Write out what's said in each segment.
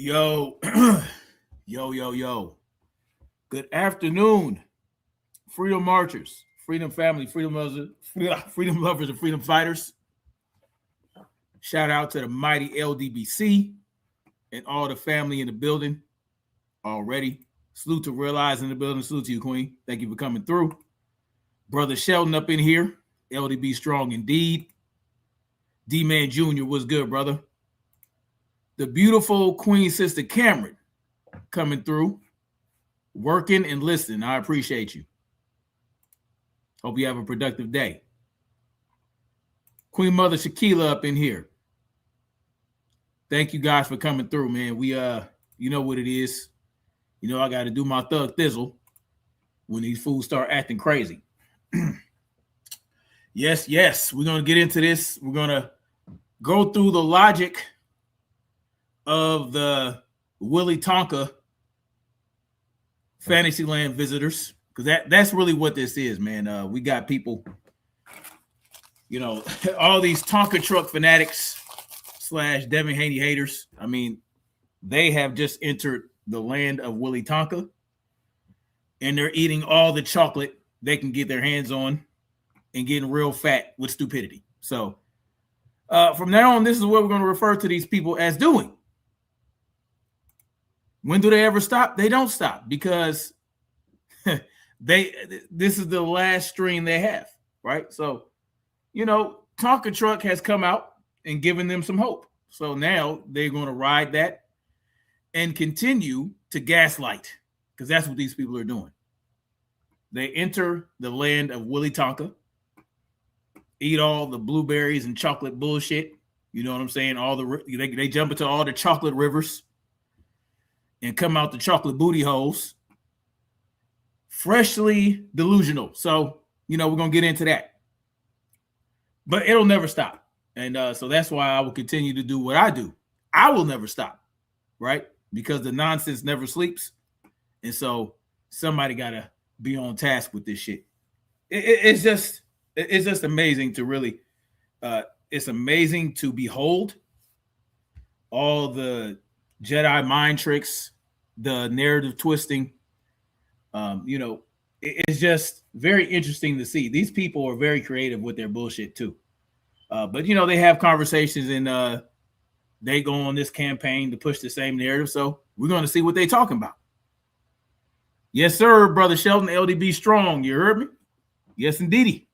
Yo, yo. Good afternoon, freedom marchers, freedom family, freedom lovers, and freedom fighters. Shout out to the mighty LDBC and all the family in the building already. Salute to Realize in the building. Salute to you, Queen. Thank you for coming through. Brother Sheldon up in here. LDB strong indeed. D-Man Jr. was good, brother. The beautiful Queen Sister Cameron coming through, working and listening. I appreciate you. Hope you have a productive day. Queen Mother Shaquila up in here. Thank you guys for coming through, man. We you know what it is. You know I got to do my thug thizzle when these fools start acting crazy. Yes. We're gonna get into this. We're gonna go through the logic of the WILLY Tonka Fantasyland visitors, because that's really what this is, man. We got people, you know, all these Tonka truck fanatics / Devin Haney haters. I mean, they have just entered the land of WILLY Tonka, and they're eating all the chocolate they can get their hands on and getting real fat with stupidity. So from now on, this is what we're going to refer to these people as doing. When do they ever stop? They don't stop, because this is the last stream they have, right? So, you know, Tonka Truck has come out and given them some hope. So now they're going to ride that and continue to gaslight, because that's what these people are doing. They enter the land of WILLY Tonka, eat all the blueberries and chocolate bullshit. You know what I'm saying? They jump into all the chocolate rivers and come out the chocolate booty holes, freshly delusional. So, you know, we're going to get into that. But it'll never stop. And so that's why I will continue to do what I do. I will never stop, right? Because the nonsense never sleeps. And so somebody got to be on task with this shit. It's just amazing to really, it's amazing to behold all the Jedi mind tricks, the narrative twisting. You know, it's just very interesting to see. These people are very creative with their bullshit too. But you know, they have conversations and they go on this campaign to push the same narrative. So we're going to see what they're talking about. Yes, sir, brother Sheldon, LDB strong. You heard me? Yes, indeedy.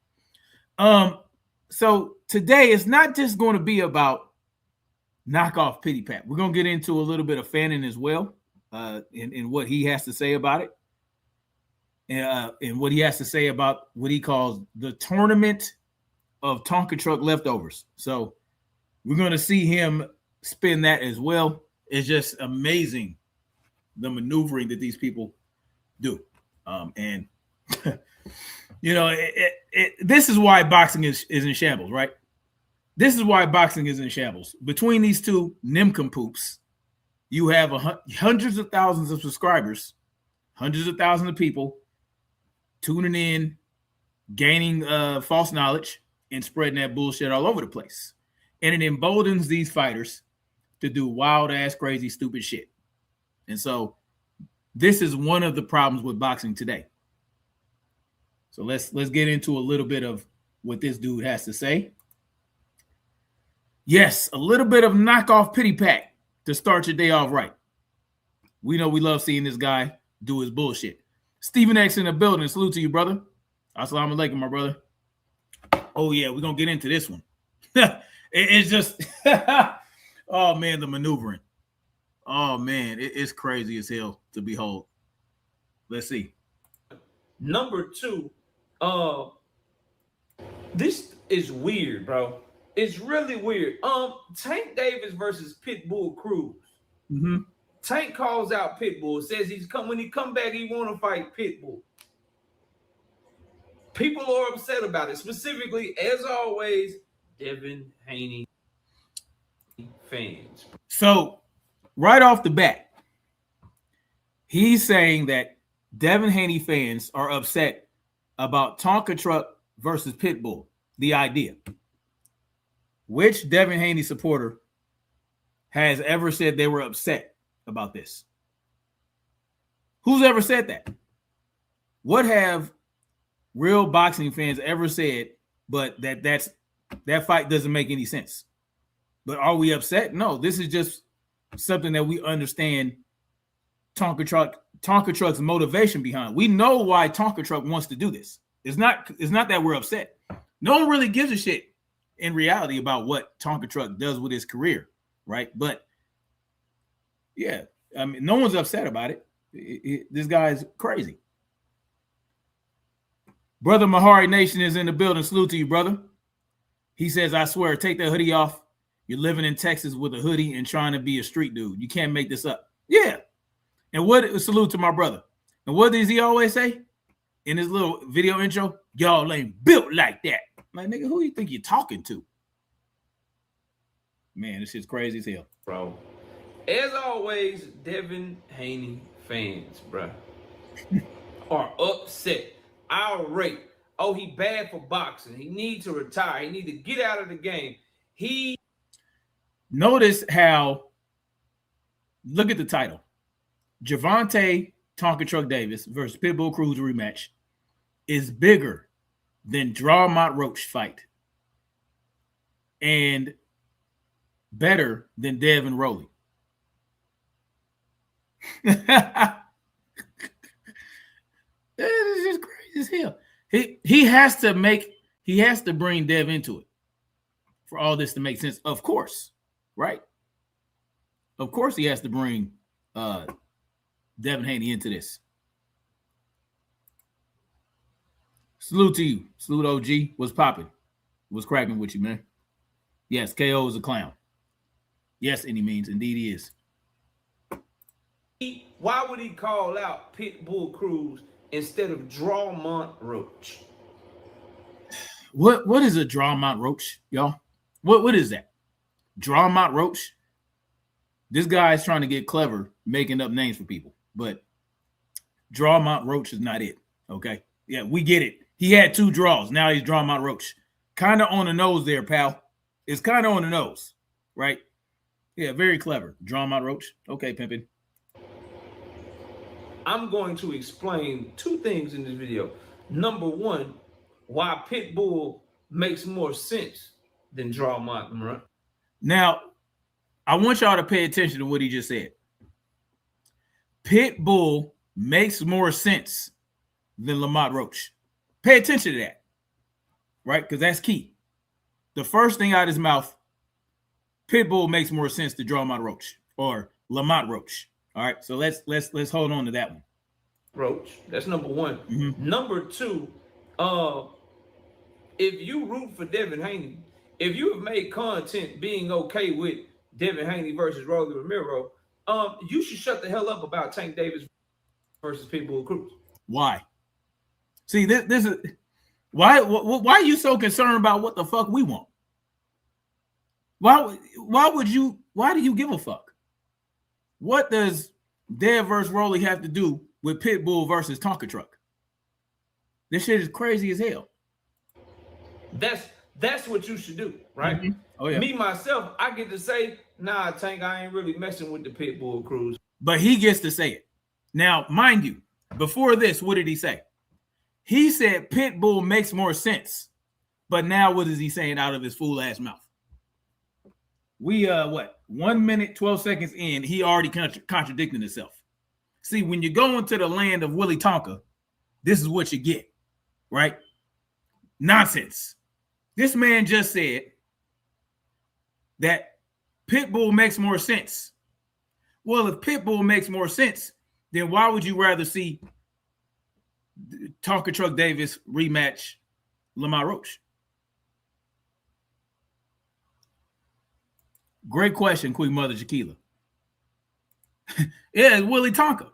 So today it's not just going to be about Knockoff Pity Pat. We're going to get into a little bit of Fannin as well, in what he has to say about it, and what he has to say about what he calls the tournament of Tonka truck leftovers. So we're going to see him spin that as well. It's just amazing the maneuvering that these people do, and you know, this is why boxing is in shambles, right? This is why boxing is in shambles. Between these two nincompoops, you have hundreds of thousands of subscribers, hundreds of thousands of people tuning in, gaining false knowledge, and spreading that bullshit all over the place. And it emboldens these fighters to do wild-ass, crazy, stupid shit. And so this is one of the problems with boxing today. So let's get into a little bit of what this dude has to say. Yes, a little bit of knockoff pity pat to start your day off right. We know we love seeing this guy do his bullshit. Stephen X in the building. Salute to you, brother. Assalamu alaikum, my brother. Oh, yeah, we're going to get into this one. It's just, oh, man, the maneuvering. Oh, man, it's crazy as hell to behold. Let's see. Number two, this is weird, bro. It's really weird. Tank Davis versus Pitbull Cruz. Mm-hmm. Tank calls out Pitbull, says when he come back, he want to fight Pitbull. People are upset about it. Specifically, as always, Devin Haney fans. So, right off the bat, he's saying that Devin Haney fans are upset about Tonka Truck versus Pitbull, the idea. Which Devin Haney supporter has ever said they were upset about this? Who's ever said that? What have real boxing fans ever said, but that fight doesn't make any sense? But are we upset? No, this is just something that we understand Tonka Truck's motivation behind. We know why Tonka Truck wants to do this. It's not that we're upset. No one really gives a shit in reality about what Tonka Truck does with his career, right? But yeah, I mean, no one's upset about it. This guy's crazy. Brother Mahari Nation is in the building. Salute to you, brother. He says, I swear, take that hoodie off. You're living in Texas with a hoodie and trying to be a street dude. You can't make this up. Yeah. And salute to my brother. And what does he always say in his little video intro? Y'all ain't built like that. Like, nigga, who you think you're talking to? Man, this shit's crazy as hell. Bro, as always, Devin Haney fans, bro, are upset, irate. Oh, he bad for boxing. He needs to retire. He need to get out of the game. Notice how, look at the title. Gervonta Tonka Truck Davis versus Pitbull Cruz rematch is bigger than Draw Roach fight and better than Devin Rowley. This is just crazy as hell. He has to bring Dev into it for all this to make sense. Of course, right? Of course he has to bring Devin Haney into this. Salute to you. Salute OG. What's popping? What's cracking with you, man? Yes, KO is a clown. Yes, any means. Indeed he is. Why would he call out Pitbull Cruz instead of Drawmont Roach? What is a Drawmont Roach, y'all? What is that? Drawmont Roach? This guy is trying to get clever, making up names for people, but Drawmont Roach is not it. Okay. Yeah, we get it. He had 2 draws. Now he's Drawmont Roach. Kind of on the nose there, pal. It's kind of on the nose, right? Yeah, very clever. Drawmont Roach. Okay, pimpin'. I'm going to explain 2 things in this video. Number 1, why Pitbull makes more sense than Drawmont. Now, I want y'all to pay attention to what he just said. Pitbull makes more sense than Lamont Roach. Pay attention to that, right? Because that's key. The first thing out of his mouth, Pitbull makes more sense to Drawmont Roach or Lamont Roach. All right, so let's hold on to that one. Roach, that's number 1. Mm-hmm. Number 2, if you root for Devin Haney, if you have made content being okay with Devin Haney versus Rolly Romero, you should shut the hell up about Tank Davis versus Pitbull Cruz. Why? See, this is why are you so concerned about what the fuck we want? Why do you give a fuck? What does Dev versus Rolly have to do with Pitbull versus Tonka Truck? This shit is crazy as hell. That's what you should do, right? Mm-hmm. Oh yeah. Me myself, I get to say, nah, Tank, I ain't really messing with the Pitbull Cruz. But he gets to say it. Now, mind you, before this, what did he say? He said Pitbull makes more sense. But now what is he saying out of his fool ass mouth? We 1 minute, 12 seconds in, he already contradicting himself. See, when you go into the land of Willy Tonka, this is what you get, right? Nonsense. This man just said that Pitbull makes more sense. Well, if Pitbull makes more sense, then why would you rather see Tonka Truck Davis rematch Lamont Roach? Great question, Queen Mother Shaquila. Yeah, it's Willy Tonka.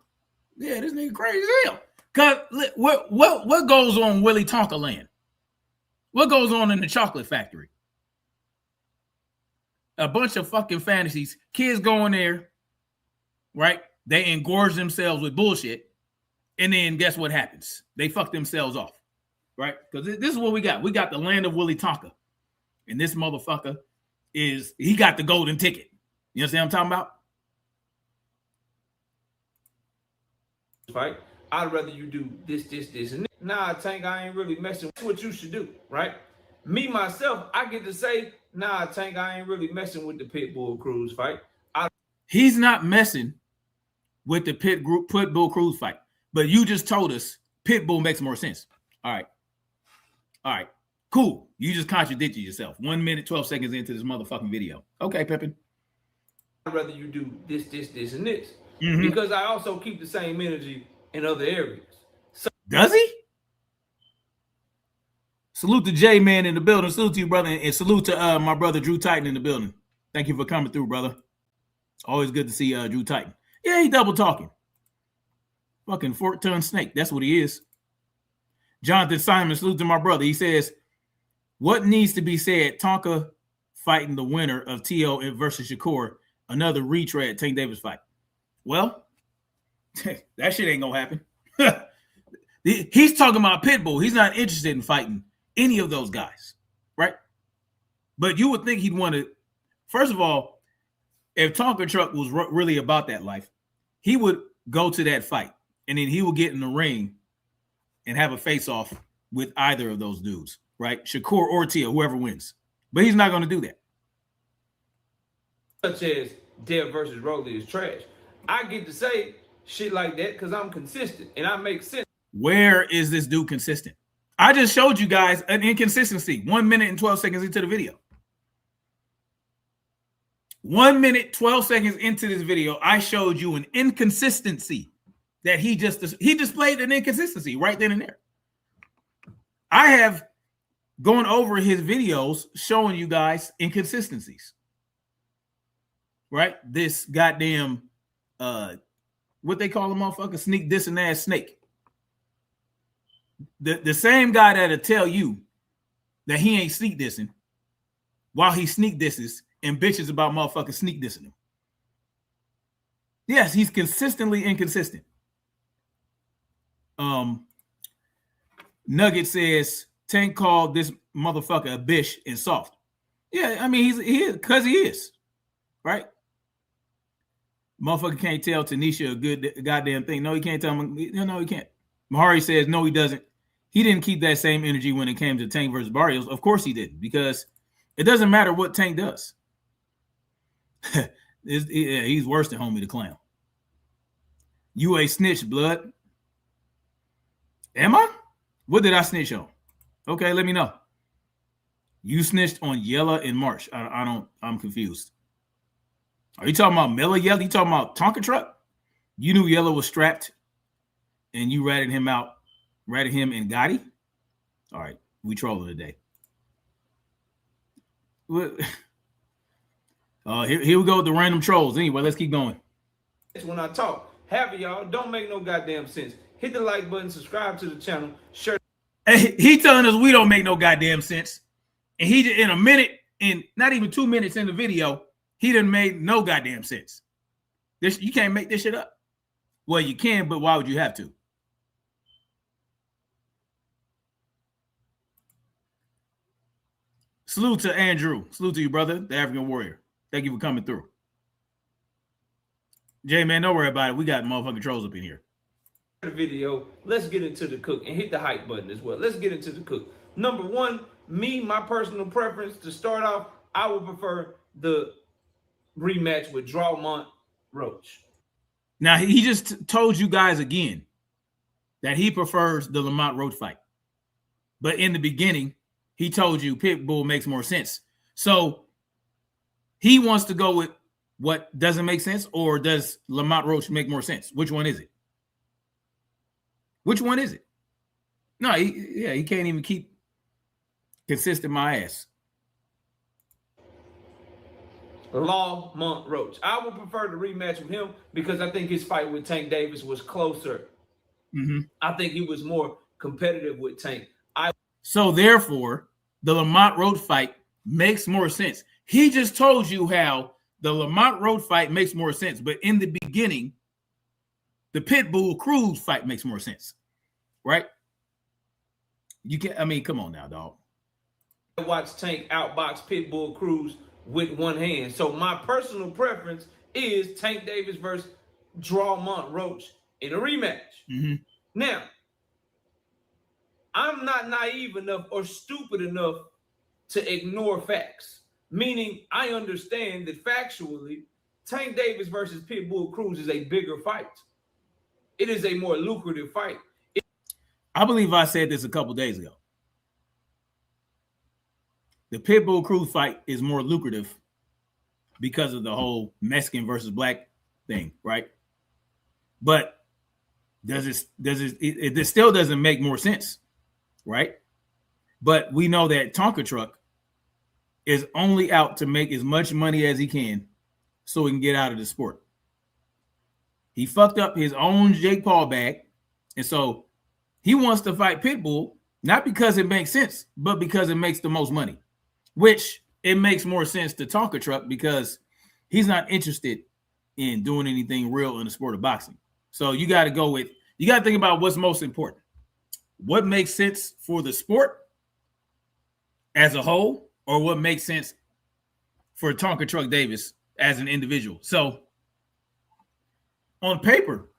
Yeah, this nigga crazy as hell. Cause what goes on Willy Tonka land? What goes on in the chocolate factory? A bunch of fucking fantasies. Kids go in there, right? They engorge themselves with bullshit. And then guess what happens? They fuck themselves off, right? Because this is what we got. We got the land of Willy Tonka. And this motherfucker he got the golden ticket. You know what I'm talking about? fight. I'd rather you do this, and this. Nah, Tank, I ain't really messing. That's what you should do, right? Me, myself, I get to say, nah, Tank, I ain't really messing with the Pitbull Cruz fight. He's not messing with the Pitbull Cruz fight. But you just told us Pitbull makes more sense. All right. Cool. You just contradicted yourself. 1 minute, 12 seconds into this motherfucking video. Okay, Pippin. I'd rather you do this, and this. Because I also keep the same energy in other areas. So, does he? Salute to J-Man in the building. Salute to you, brother. And salute to my brother Drew Titan in the building. Thank you for coming through, brother. Always good to see Drew Titan. Yeah, he double talking. Fucking 4-ton snake. That's what he is. Jonathan Simon, salute to my brother. He says, what needs to be said? Tonka fighting the winner of T.O. versus Shakur. Another retread Tank Davis fight. Well, that shit ain't gonna happen. He's talking about Pitbull. He's not interested in fighting any of those guys, right? But you would think he'd want to. First of all, if Tonka Truck was really about that life, he would go to that fight and then he would get in the ring and have a face-off with either of those dudes, right? Shakur or Tia, whoever wins. But he's not going to do that. Such as Dev versus Rolly is trash. I get to say shit like that because I'm consistent and I make sense. Where is this dude consistent? I just showed you guys an inconsistency. 1 minute and 12 seconds into the video. 1 minute, 12 seconds into this video, I showed you an inconsistency that he displayed an inconsistency right then and there. I have gone over his videos showing you guys inconsistencies. Right? This goddamn what they call a motherfucker, sneak dissing ass snake. The same guy that'll tell you that he ain't sneak dissing while he sneak disses and bitches about motherfucking sneak dissing him. Yes, he's consistently inconsistent. Nugget says Tank called this motherfucker a bitch and soft. Yeah, I mean he is because he is, right? Motherfucker can't tell Tanisha a good goddamn thing. No, he can't tell him. No, he can't. Mahari says no, he doesn't. He didn't keep that same energy when it came to Tank versus Barrios. Of course he didn't, because it doesn't matter what Tank does. He's worse than Homie the Clown. You a snitch, blood. Am I? What did I snitch on? Okay, let me know. You snitched on Yella in March. I'm confused. Are you talking about Miller Yella? You talking about Tonka Truck? You knew Yella was strapped and you ratted him and Gotti? All right, we trolling today. Here we go with the random trolls. Anyway, let's keep going. When I talk, half of y'all don't make no goddamn sense. Hit the like button, subscribe to the channel. Sure. Hey, he telling us we don't make no goddamn sense. And he in a minute, in not even 2 minutes in the video, he done made no goddamn sense. You can't make this shit up. Well, you can, but why would you have to? Salute to Andrew. Salute to you, brother, the African warrior. Thank you for coming through. Jay, man, don't worry about it. We got motherfucking trolls up in here. The video, let's get into the cook and hit the hype button as well. Let's get into the cook. Number one, my personal preference to start off, I would prefer the rematch with Drawmont Roach. Now, he just told you guys again that he prefers the Lamont Roach fight. But in the beginning, he told you Pitbull makes more sense. So he wants to go with what doesn't make sense, or does Lamont Roach make more sense? Which one is it? Which one is it? No, he can't even keep consistent my ass. Lamont Roach. I would prefer the rematch with him because I think his fight with Tank Davis was closer. I think he was more competitive with Tank. So therefore, the Lamont Roach fight makes more sense. He just told you how the Lamont Roach fight makes more sense, but in the beginning, the Pitbull Cruz fight makes more sense, right? You can, I mean, come on now, dog. I watched Tank outbox Pitbull Cruz with one hand. So my personal preference is Tank Davis versus Drawmont Roach in a rematch. Mm-hmm. Now, I'm not naive enough or stupid enough to ignore facts. Meaning, I understand that factually, Tank Davis versus Pitbull Cruz is a bigger fight. It is a more lucrative fight. I believe I said this a couple days ago. The Pitbull Cruz fight is more lucrative because of the whole Mexican versus black thing, right? But it still doesn't make more sense, right? But we know that Tonka Truck is only out to make as much money as he can so he can get out of the sport. He fucked up his own Jake Paul bag, and so he wants to fight Pitbull, not because it makes sense, but because it makes the most money, which it makes more sense to Tonka Truck because he's not interested in doing anything real in the sport of boxing. So you got to think about what's most important. What makes sense for the sport as a whole, or what makes sense for Tonka Truck Davis as an individual. So on paper,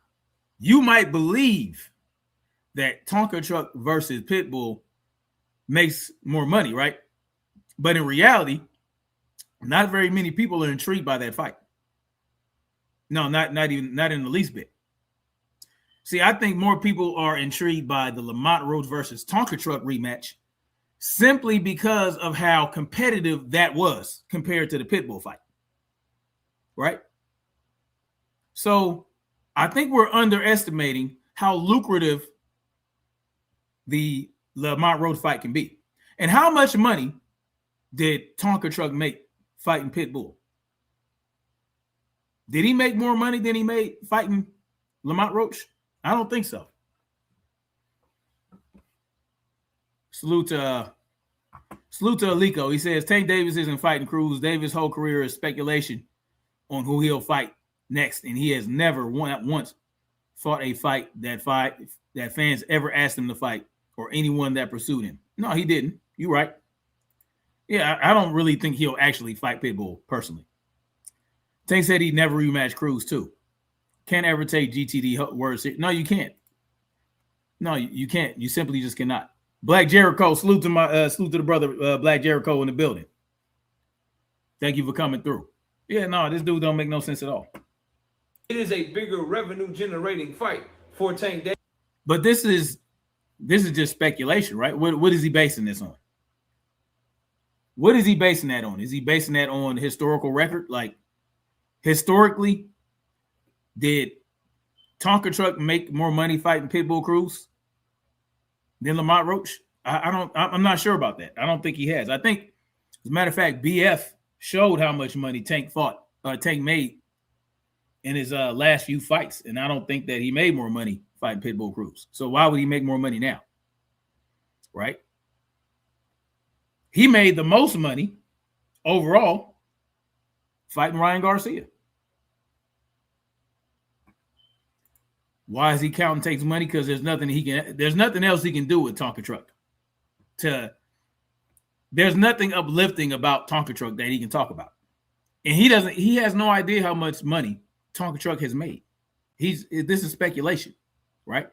you might believe that Tonka Truck versus Pitbull makes more money, right? But in reality, not very many people are intrigued by that fight. No, not in the least bit. See, I think more people are intrigued by the Lamont Roach versus Tonka Truck rematch simply because of how competitive that was compared to the Pitbull fight, right? So I think we're underestimating how lucrative the Lamont Roach fight can be. And how much money did Tonka Truck make fighting Pitbull? Did he make more money than he made fighting Lamont Roach? I don't think so. Salute to Alico. He says Tank Davis isn't fighting Cruz. Davis' whole career is speculation on who he'll fight next, and he has never once fought a fight that fans ever asked him to fight or anyone that pursued him. No, he didn't. You're right. Yeah, I don't really think he'll actually fight Pitbull personally. Tank said he'd never rematch Cruz too. Can't ever take GTD words. No, you can't. No, you can't. You simply just cannot. Black Jericho, salute to the brother Black Jericho in the building. Thank you for coming through. Yeah, no, this dude don't make no sense at all. It is a bigger revenue generating fight for Tank Davis. But this is just speculation, right? What is he basing this on? What is he basing that on? Is he basing that on historical record? Like, historically, did Tonka Truck make more money fighting Pitbull Cruz than Lamont Roach? I'm not sure about that. I don't think he has. I think, as a matter of fact, BF showed how much money Tank made in his last few fights, and I don't think that he made more money fighting Pitbull Cruz. So why would he make more money now? Right? He made the most money overall fighting Ryan Garcia. Why is he counting takes money? Because there's nothing else he can do with Tonka Truck. There's nothing uplifting about Tonka Truck that he can talk about. And he has no idea how much money Tonka Truck has made. This is speculation, right?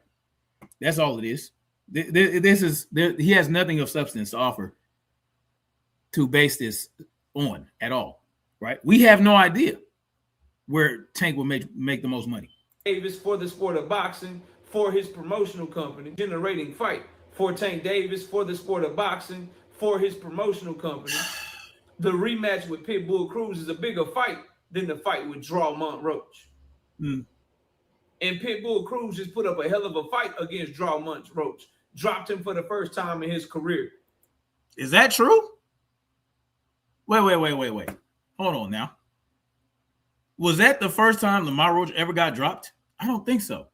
That's all it is. He has nothing of substance to offer to base this on at all, right? We have no idea where Tank will make the most money. Davis for the sport of boxing, for his promotional company, generating fight for Tank Davis for the sport of boxing, for his promotional company. The rematch with Pitbull Cruz is a bigger fight than the fight with Drawmont Roach. And Pitbull Cruz just put up a hell of a fight against Drawmont Roach. Dropped him for the first time in his career. Is that true? Wait. Hold on now. Was that the first time Lamont Roach ever got dropped? I don't think so.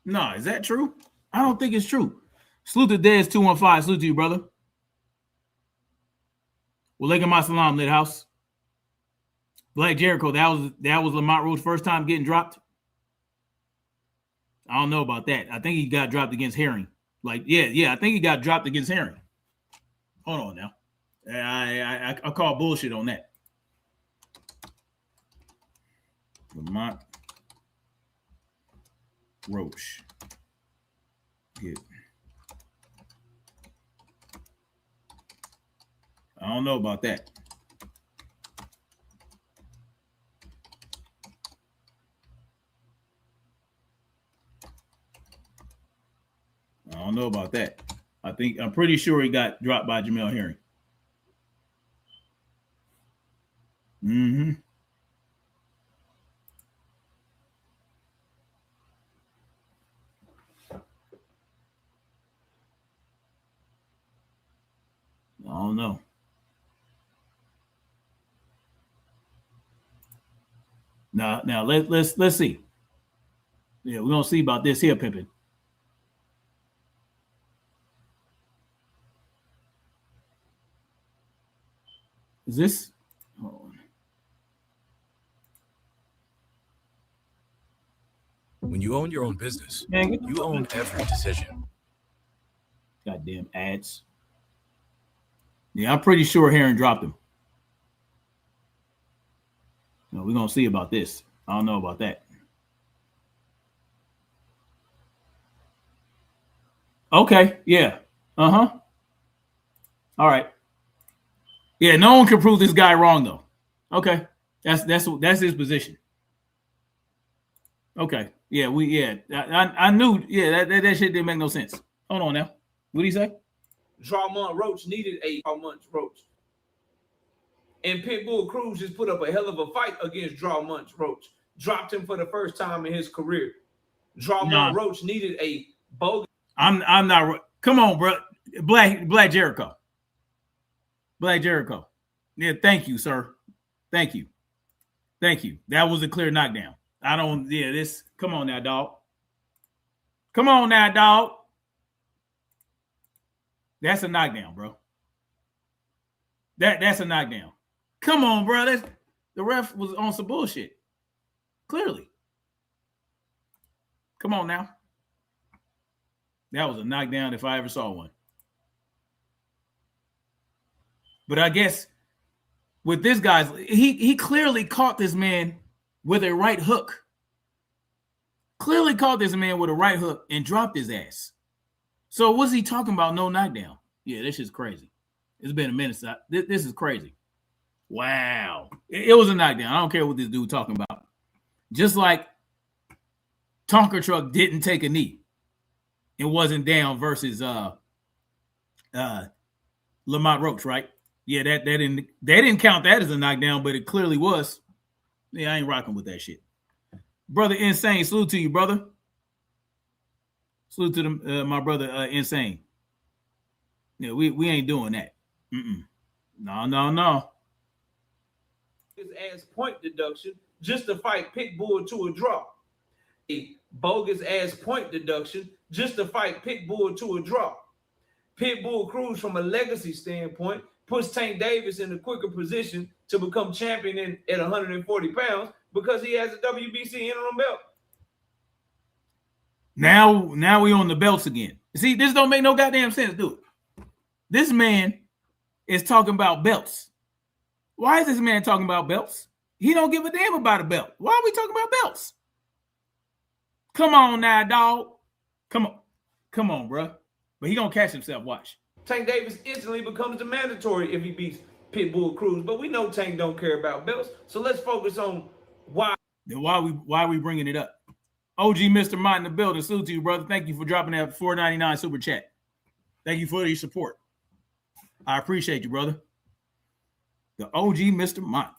No, is that true? I don't think it's true. Salute to Dez 215. Salute to you, brother. Walaikum assalam, Lit House. Black Jericho, that was Lamont Roach's first time getting dropped. I don't know about that. I think he got dropped against Herring. I think he got dropped against Herring. Hold on now. I call bullshit on that. Lamont Roach. Get. I don't know about that. I don't know about that. I'm pretty sure he got dropped by Jamel Herring. Mm-hmm. I don't know. Now let's see. Yeah, we're gonna see about this here, Pippin. Is this? Hold on. When you own your own business, you own every decision. Goddamn ads. Yeah, I'm pretty sure Herring dropped him. No, we're gonna see about this. I don't know about that. Okay, yeah. Uh-huh. All right. Yeah, no one can prove this guy wrong though. Okay. That's his position. Okay. Yeah, I knew, yeah, that shit didn't make no sense. Hold on now. What did he say? Drawmont Roach needed a Drawmont Roach. And Pitbull Cruz just put up a hell of a fight against Drawmont Roach. Dropped him for the first time in his career. Drawmont Roach needed a bogus. I'm not. Come on, bro. Black Jericho. Black Jericho. Yeah, thank you, sir. Thank you. Thank you. That was a clear knockdown. I don't. Yeah, this. Come on now, dog. Come on now, dog. That's a knockdown, bro. That's a knockdown. Come on, bro. The ref was on some bullshit. Clearly. Come on now. That was a knockdown if I ever saw one. But I guess with this guy's, he clearly caught this man with a right hook. Clearly caught this man with a right hook and dropped his ass. So what's he talking about? No knockdown. Yeah, this is crazy. It's been a minute. This is crazy. Wow. It was a knockdown. I don't care what this dude talking about. Just like Tonka Truck didn't take a knee. It wasn't down versus Lamont Roach, right? Yeah, they didn't count that as a knockdown, but it clearly was. Yeah, I ain't rocking with that shit. Brother Insane, salute to you, brother. Salute to my brother Insane. Yeah, we ain't doing that. No. His ass point deduction just to fight Pitbull to a draw. A bogus ass point deduction just to fight Pitbull to a draw. Pitbull Cruz, from a legacy standpoint, puts Tank Davis in a quicker position to become champion at 140 pounds because he has a WBC interim belt. Now we on the belts again. See, this don't make no goddamn sense, do it? This man is talking about belts. Why is this man talking about belts? He don't give a damn about a belt. Why are we talking about belts? Come on now, dog. Come on, bro. But he gonna catch himself. Watch. Tank Davis instantly becomes the mandatory if he beats Pitbull Cruz. But we know Tank don't care about belts. So let's focus on why. Then why are we bringing it up? OG Mr. Mott in the building. Salute to you, brother. Thank you for dropping that $4.99 super chat. Thank you for your support. I appreciate you, brother. The OG Mr. Mott.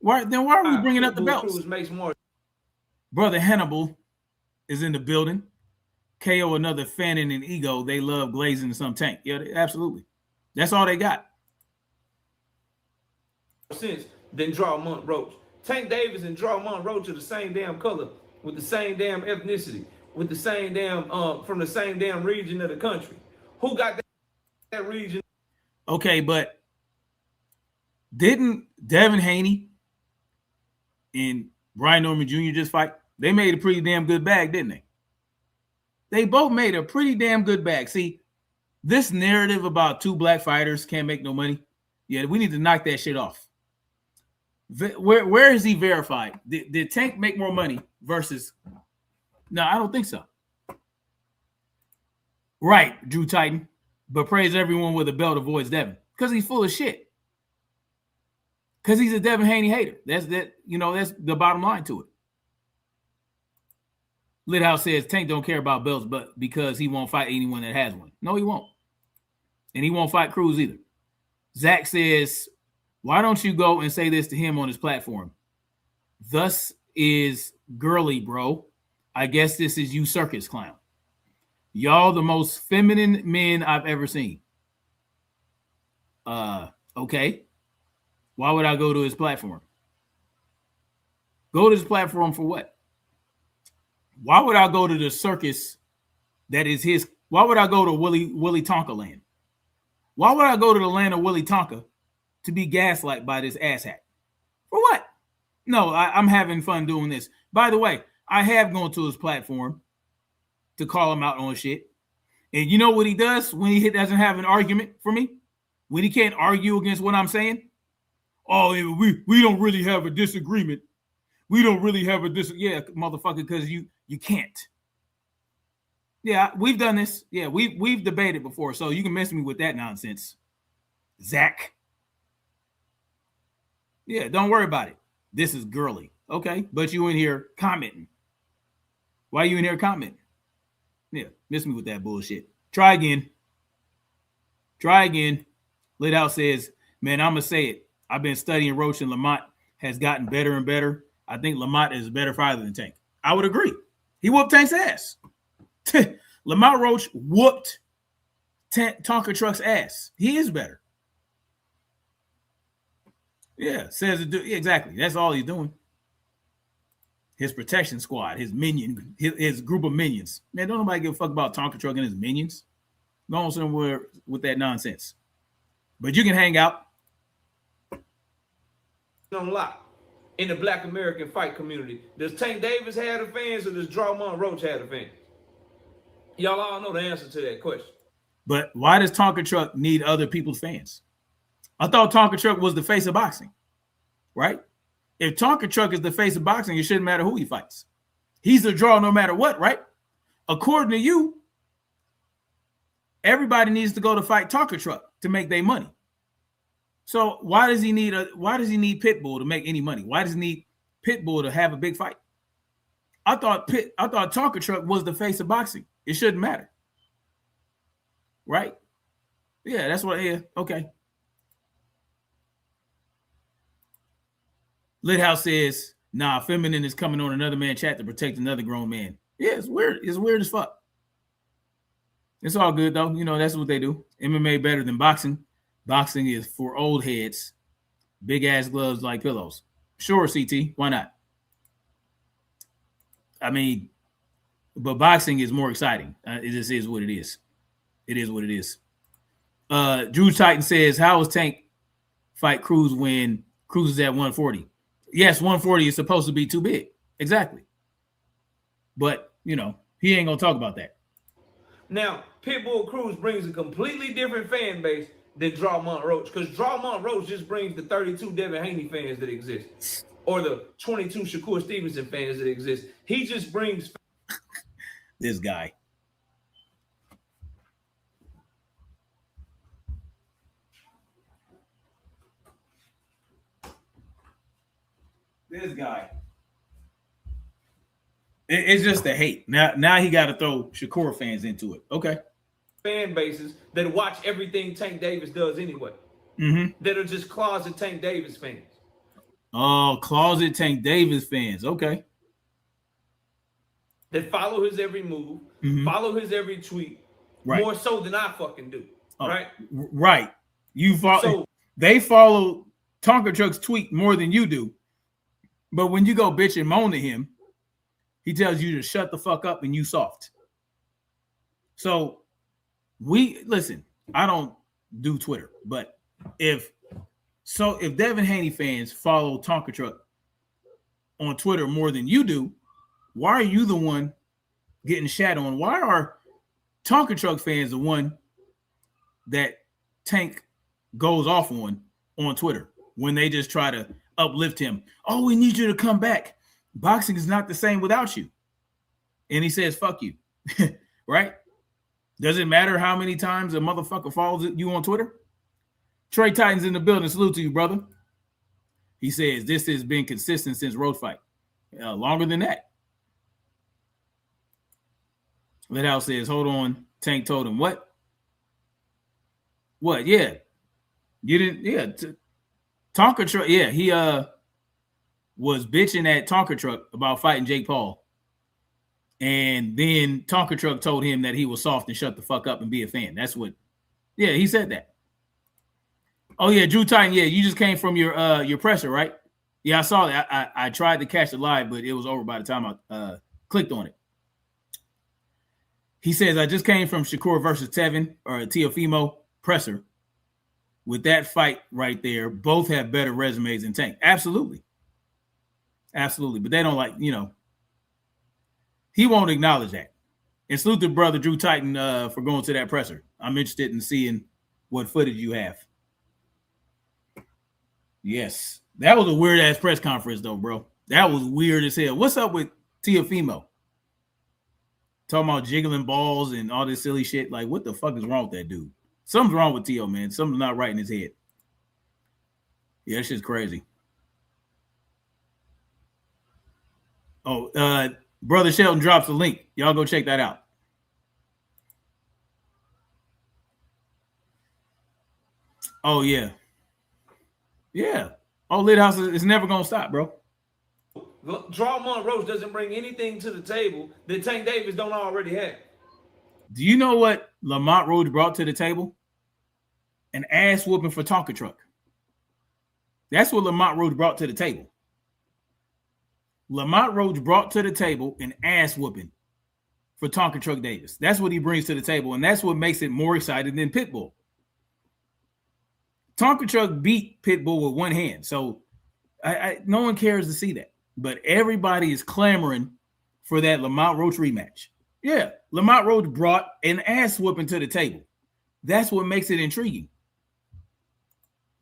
Why are we bringing up the belts? Cruz makes more. Brother Hannibal is in the building. KO another fan in an ego. They love glazing some tank. Yeah, absolutely. That's all they got. Since then Drawmont Roach. Tank Davis and Drawmont Roach are the same damn color, with the same damn ethnicity, with the same damn from the same damn region of the country. Who got that region? Okay, but didn't Devin Haney and Brian Norman Jr. just fight? They made a pretty damn good bag, didn't they? They both made a pretty damn good bag. See, this narrative about two black fighters can't make no money. Yeah, we need to knock that shit off. Where is he verified? Did Tank make more money versus? No, I don't think so. Right, Drew Titan, but praise everyone with a belt avoids Devin because he's full of shit. Because he's a Devin Haney hater. That's the bottom line to it. Lithouse says Tank don't care about belts, but because he won't fight anyone that has one. No, he won't. And he won't fight Cruz either. Zach says, why don't you go and say this to him on his platform? Thus is girly, bro. I guess this is you circus clown. Y'all the most feminine men I've ever seen. Okay. Why would I go to his platform? Go to his platform for what? Why would I go to the circus that is his? Why would I go to Willy Tonka land? Why would I go to the land of Willy Tonka to be gaslight by this asshat? For what? No, I'm having fun doing this. By the way, I have gone to his platform to call him out on shit. And you know what he does when he doesn't have an argument for me? When he can't argue against what I'm saying? Oh, we don't really have a disagreement. We don't really have a disagreement. Yeah, motherfucker, because you can't. Yeah, we've done this. Yeah, we've debated before, so you can mess me with that nonsense. Zach. Yeah, don't worry about it. This is girly. Okay, but you in here commenting. Why are you in here commenting? Yeah, miss me with that bullshit. Try again. Try again. Lit Out says, man, I'm going to say it. I've been studying Roach, and Lamont has gotten better and better. I think Lamont is a better fighter than Tank. I would agree. He whooped Tank's ass. Lamont Roach whooped Tonka Truck's ass. He is better. Yeah, says exactly. That's all he's doing. His protection squad, his minion, his group of minions. Man, don't nobody give a fuck about Tonka Truck and his minions. Go on somewhere with that nonsense. But you can hang out. On lock in the Black American fight community. Does Tank Davis have the fans or does Drawmont Roach have the fans? Y'all all know the answer to that question. But why does Tonka Truck need other people's fans? I thought Tonka Truck was the face of boxing, right? If Tonka Truck is the face of boxing, it shouldn't matter who he fights. He's a draw no matter what, right? According to you, everybody needs to go to fight Tonka Truck to make their money. So why does he need Pitbull to make any money? Why does he need Pitbull to have a big fight? I thought Tonka Truck was the face of boxing. It shouldn't matter. Right? Yeah, that's what, yeah, okay. Lithouse says, nah, feminine is coming on another man's chat to protect another grown man. Yeah, it's weird. It's weird as fuck. It's all good, though. You know, that's what they do. MMA better than boxing. Boxing is for old heads. Big-ass gloves like pillows. Sure, CT. Why not? I mean, but boxing is more exciting. It just is what it is. It is what it is. Drew Titan says, how is Tank fight Cruz when Cruz is at 140? Yes, 140 is supposed to be too big. Exactly. But, you know, he ain't going to talk about that. Now, Pitbull Cruz brings a completely different fan base than Drawmont Roach, because Drawmont Roach just brings the 32 Devin Haney fans that exist, or the 22 Shakur Stevenson fans that exist. He just brings this guy. This guy. It's just the hate. Now he got to throw Shakur fans into it. Okay. Fan bases that watch everything Tank Davis does anyway. That are just closet Tank Davis fans. Oh, closet Tank Davis fans. Okay. That follow his every move, follow his every tweet, right, more so than I fucking do. Right? Right. You follow. So, they follow Tonka Truck's tweet more than you do. But when you go bitch and moan to him, he tells you to shut the fuck up and you soft. So listen, I don't do Twitter, but if Devin Haney fans follow Tonka Truck on Twitter more than you do, why are you the one getting shat on? Why are Tonka Truck fans the one that Tank goes off on Twitter when they just try to uplift him. Oh, we need you to come back. Boxing is not the same without you. And he says, fuck you. Right? Does it matter how many times a motherfucker follows you on Twitter? Trey Titan's in the building. Salute to you, brother. He says, this has been consistent since road fight. Longer than that. Lit House says, hold on. Tank told him, what? What? Yeah. You didn't, yeah. Tonka Truck, yeah, he was bitching at Tonka Truck about fighting Jake Paul. And then Tonka Truck told him that he was soft and shut the fuck up and be a fan. That's what, yeah, he said that. Oh, yeah, Drew Titan, yeah, you just came from your presser, right? Yeah, I saw that. I tried to catch it live, but it was over by the time I clicked on it. He says, I just came from Shakur versus Tevin or Teofimo presser. With that fight right there, both have better resumes than Tank. Absolutely. Absolutely. But they don't like, you know, he won't acknowledge that. And salute to brother Drew Titan for going to that presser. I'm interested in seeing what footage you have. Yes. That was a weird-ass press conference, though, bro. That was weird as hell. What's up with Teofimo? Talking about jiggling balls and all this silly shit. Like, what the fuck is wrong with that dude? Something's wrong with Teo, man. Something's not right in his head. Yeah, that shit's crazy. Oh, Brother Shelton drops a link. Y'all go check that out. Oh, yeah. Yeah. Oh, Lit House is never going to stop, bro. Draw Monroe doesn't bring anything to the table that Tank Davis don't already have. Do you know what Lamont Roach brought to the table? An ass whooping for Tonka Truck. That's what Lamont Roach brought to the table. Lamont Roach brought to the table an ass whooping for Tonka Truck Davis. That's what he brings to the table, and that's what makes it more exciting than Pitbull. Tonka Truck beat Pitbull with one hand, so no one cares to see that. But everybody is clamoring for that Lamont Roach rematch. Yeah, Lamont Roach brought an ass whooping to the table. That's what makes it intriguing.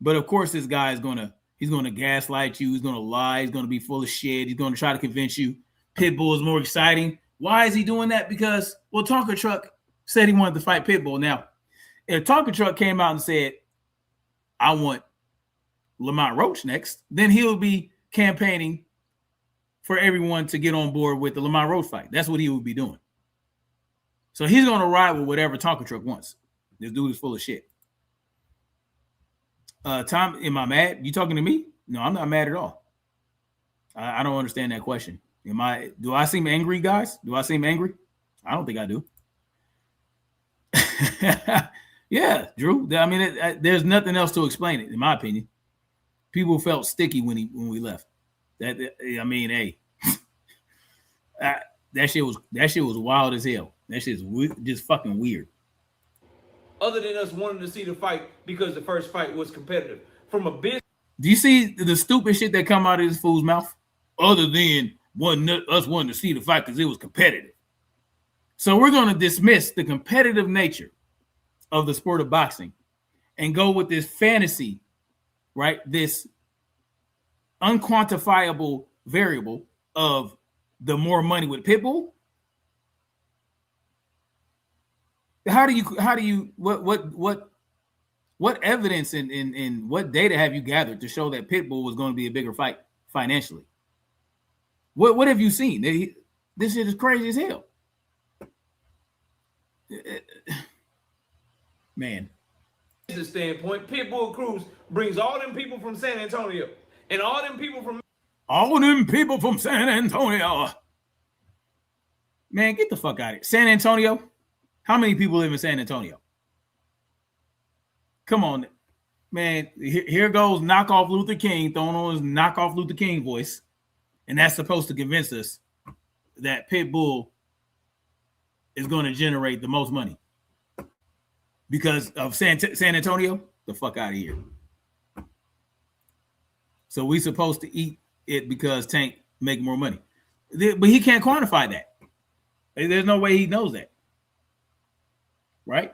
But of course, this guy is he's gonna gaslight you. He's gonna lie. He's gonna be full of shit. He's gonna try to convince you Pitbull is more exciting. Why is he doing that? Because, well, Tonka Truck said he wanted to fight Pitbull. Now, if Tonka Truck came out and said, I want Lamont Roach next, then he'll be campaigning for everyone to get on board with the Lamont Roach fight. That's what he would be doing. So he's gonna ride with whatever Tonka Truck wants. This dude is full of shit. Tom, am I mad? You talking to me? No, I'm not mad at all. I don't understand that question. Do I seem angry, guys? Do I seem angry? I don't think I do. Yeah, Drew. I mean, there's nothing else to explain it, in my opinion. People felt sticky when we left. I mean, hey, that shit was wild as hell. That shit's just fucking weird. Other than us wanting to see the fight because the first fight was competitive. From a business. Do you see the stupid shit that come out of this fool's mouth? Other than us wanting to see the fight because it was competitive. So we're going to dismiss the competitive nature of the sport of boxing and go with this fantasy, right? This unquantifiable variable of the more money with Pitbull. How do you what evidence and what data have you gathered to show that Pitbull was going to be a bigger fight financially? What have you seen? This shit is crazy as hell. Man. The standpoint, Pitbull Cruz brings all them people from San Antonio and all them people from San Antonio. Man, get the fuck out of here. San Antonio? How many people live in San Antonio? Come on, man. Here goes Knockoff Luther King throwing on his Knockoff Luther King voice. And that's supposed to convince us that Pitbull is going to generate the most money. Because of San Antonio? The fuck out of here. So we supposed to eat it because Tank make more money. But he can't quantify that. There's no way he knows that. Right?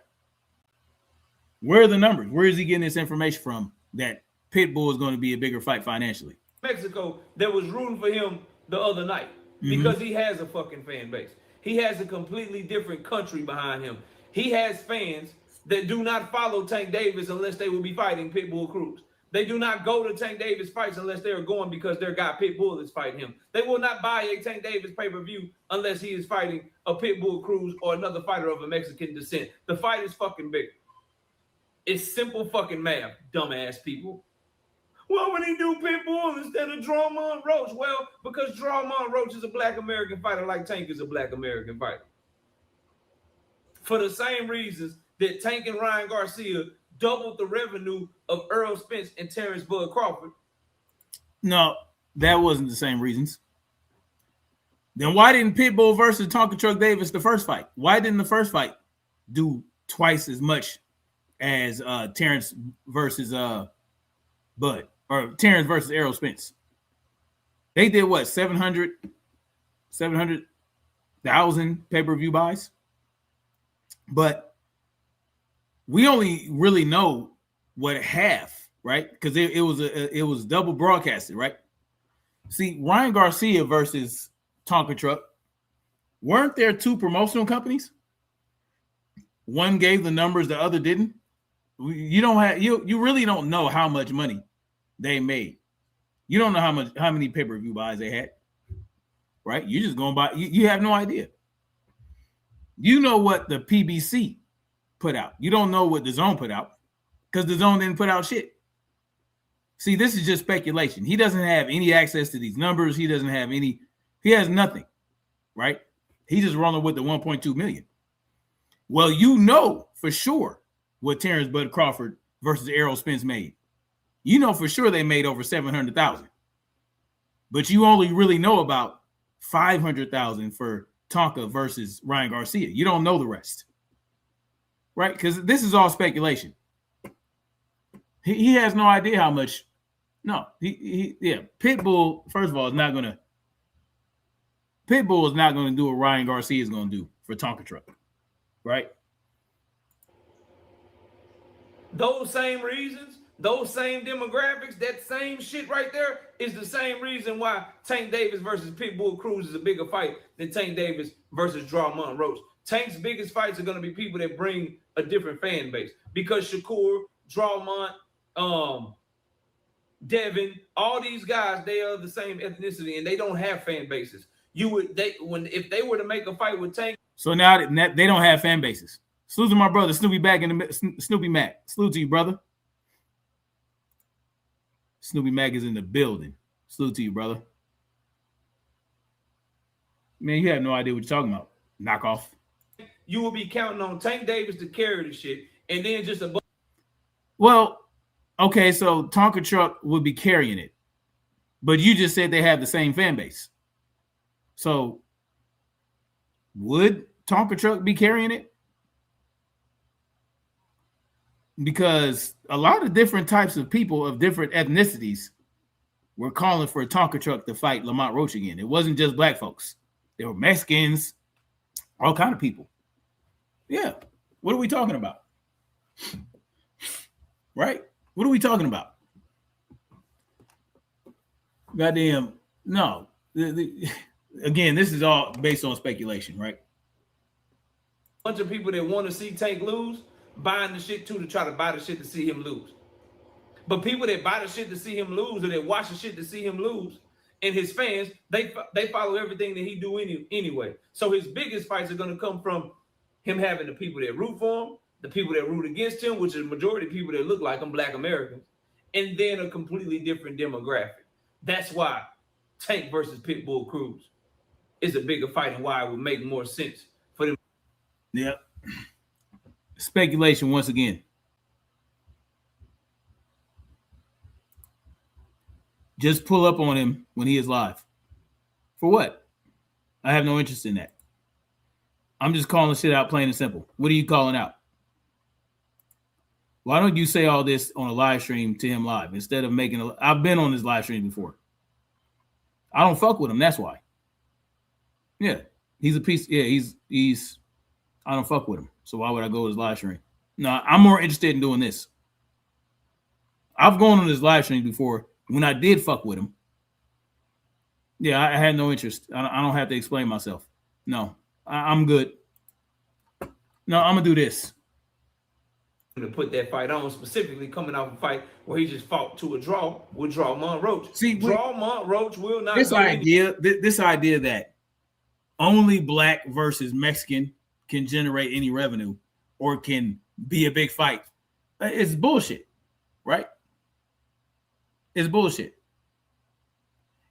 Where are the numbers? Where is he getting this information from that Pitbull is going to be a bigger fight financially? Mexico that was rooting for him the other night because he has a fucking fan base. He has a completely different country behind him. He has fans that do not follow Tank Davis unless they will be fighting Pitbull Cruz. They do not go to Tank Davis fights unless they are going because their guy Pitbull is fighting him. They will not buy a Tank Davis pay-per-view unless he is fighting a Pitbull Cruz or another fighter of a Mexican descent. The fight is fucking big. It's simple fucking math, dumbass people. Why would he do Pitbull instead of Dramon Roach? Well, because Dramon Roach is a black American fighter like Tank is a black American fighter. For the same reasons that Tank and Ryan Garcia doubled the revenue of Errol Spence and Terrence Bud Crawford. No, that wasn't the same reasons. Then why didn't Pitbull versus Tonka Truck Davis the first fight? Why didn't the first fight do twice as much as Terrence versus Bud or Terrence versus Errol Spence? They did what, 700,000 pay-per-view buys? But we only really know what half, right? Because it was double broadcasted, right? See, Ryan Garcia versus Tonka Truck, weren't there two promotional companies? One gave the numbers, the other didn't. You don't have you really don't know how much money they made. You don't know how many pay-per-view buys they had, right? You're just going by. You have no idea. You know what the PBC put out. You don't know what the Zone put out because the Zone didn't put out shit. See, this is just speculation. He doesn't have any access to these numbers. He doesn't have any. He has nothing, right? He's just rolling with the 1.2 million. Well, you know for sure what Terrence Bud Crawford versus Errol Spence made. You know for sure they made over 700,000. But you only really know about 500,000 for Tonka versus Ryan Garcia. You don't know the rest, right? Because this is all speculation. He has no idea how much. No, Pitbull, first of all, is not going to. Pitbull is not going to do what Ryan Garcia is going to do for Tonka Truck, right? Those same reasons, those same demographics, that same shit right there is the same reason why Tank Davis versus Pitbull Cruz is a bigger fight than Tank Davis versus Dramon Roach. Tank's biggest fights are going to be people that bring a different fan base because Shakur, Dramon, Devin, all these guys, they are the same ethnicity and they don't have fan bases. If they were to make a fight with Tank. So now that they don't have fan bases. Salute to my brother, Snoopy back in the Snoopy Mac. Salute to you, brother. Snoopy Mac is in the building. Salute to you, brother. Man, you have no idea what you're talking about. Knockoff. You will be counting on Tank Davis to carry the shit, and then just a. Well, okay, so Tonka Truck would be carrying it, but you just said they have the same fan base. So would Tonka Truck be carrying it? Because a lot of different types of people of different ethnicities were calling for Tonka Truck to fight Lamont Roach again. It wasn't just black folks. There were Mexicans, all kind of people. Yeah. What are we talking about? Right? What are we talking about? Goddamn. No. Again, this is all based on speculation, right? Bunch of people that want to see Tank lose, buying the shit too to try to buy the shit to see him lose. But people that buy the shit to see him lose or that watch the shit to see him lose and his fans, they follow everything that he do anyway. So his biggest fights are going to come from him having the people that root for him, the people that root against him, which is the majority of people that look like him, black Americans, and then a completely different demographic. That's why Tank versus Pitbull Cruz is a bigger fight and why it would make more sense for them. Yep. Speculation once again. Just pull up on him when he is live. For what? I have no interest in that. I'm just calling shit out plain and simple. What are you calling out? Why don't you say all this on a live stream to him live instead of making a... I've been on his live stream before. I don't fuck with him. That's why. Yeah. He's a piece. Yeah, he's I don't fuck with him. So why would I go to his live stream? No, I'm more interested in doing this. I've gone on his live stream before when I did fuck with him Yeah, I had no interest. I don't have to explain myself. No, I'm good. No, I'm gonna do this. To put that fight on, specifically coming off a fight where he just fought to a draw with Drawmont Roach. See, Drawmont Roach will not this go idea. This idea that only black versus Mexican can generate any revenue or can be a big fight. It's bullshit, right? It's bullshit.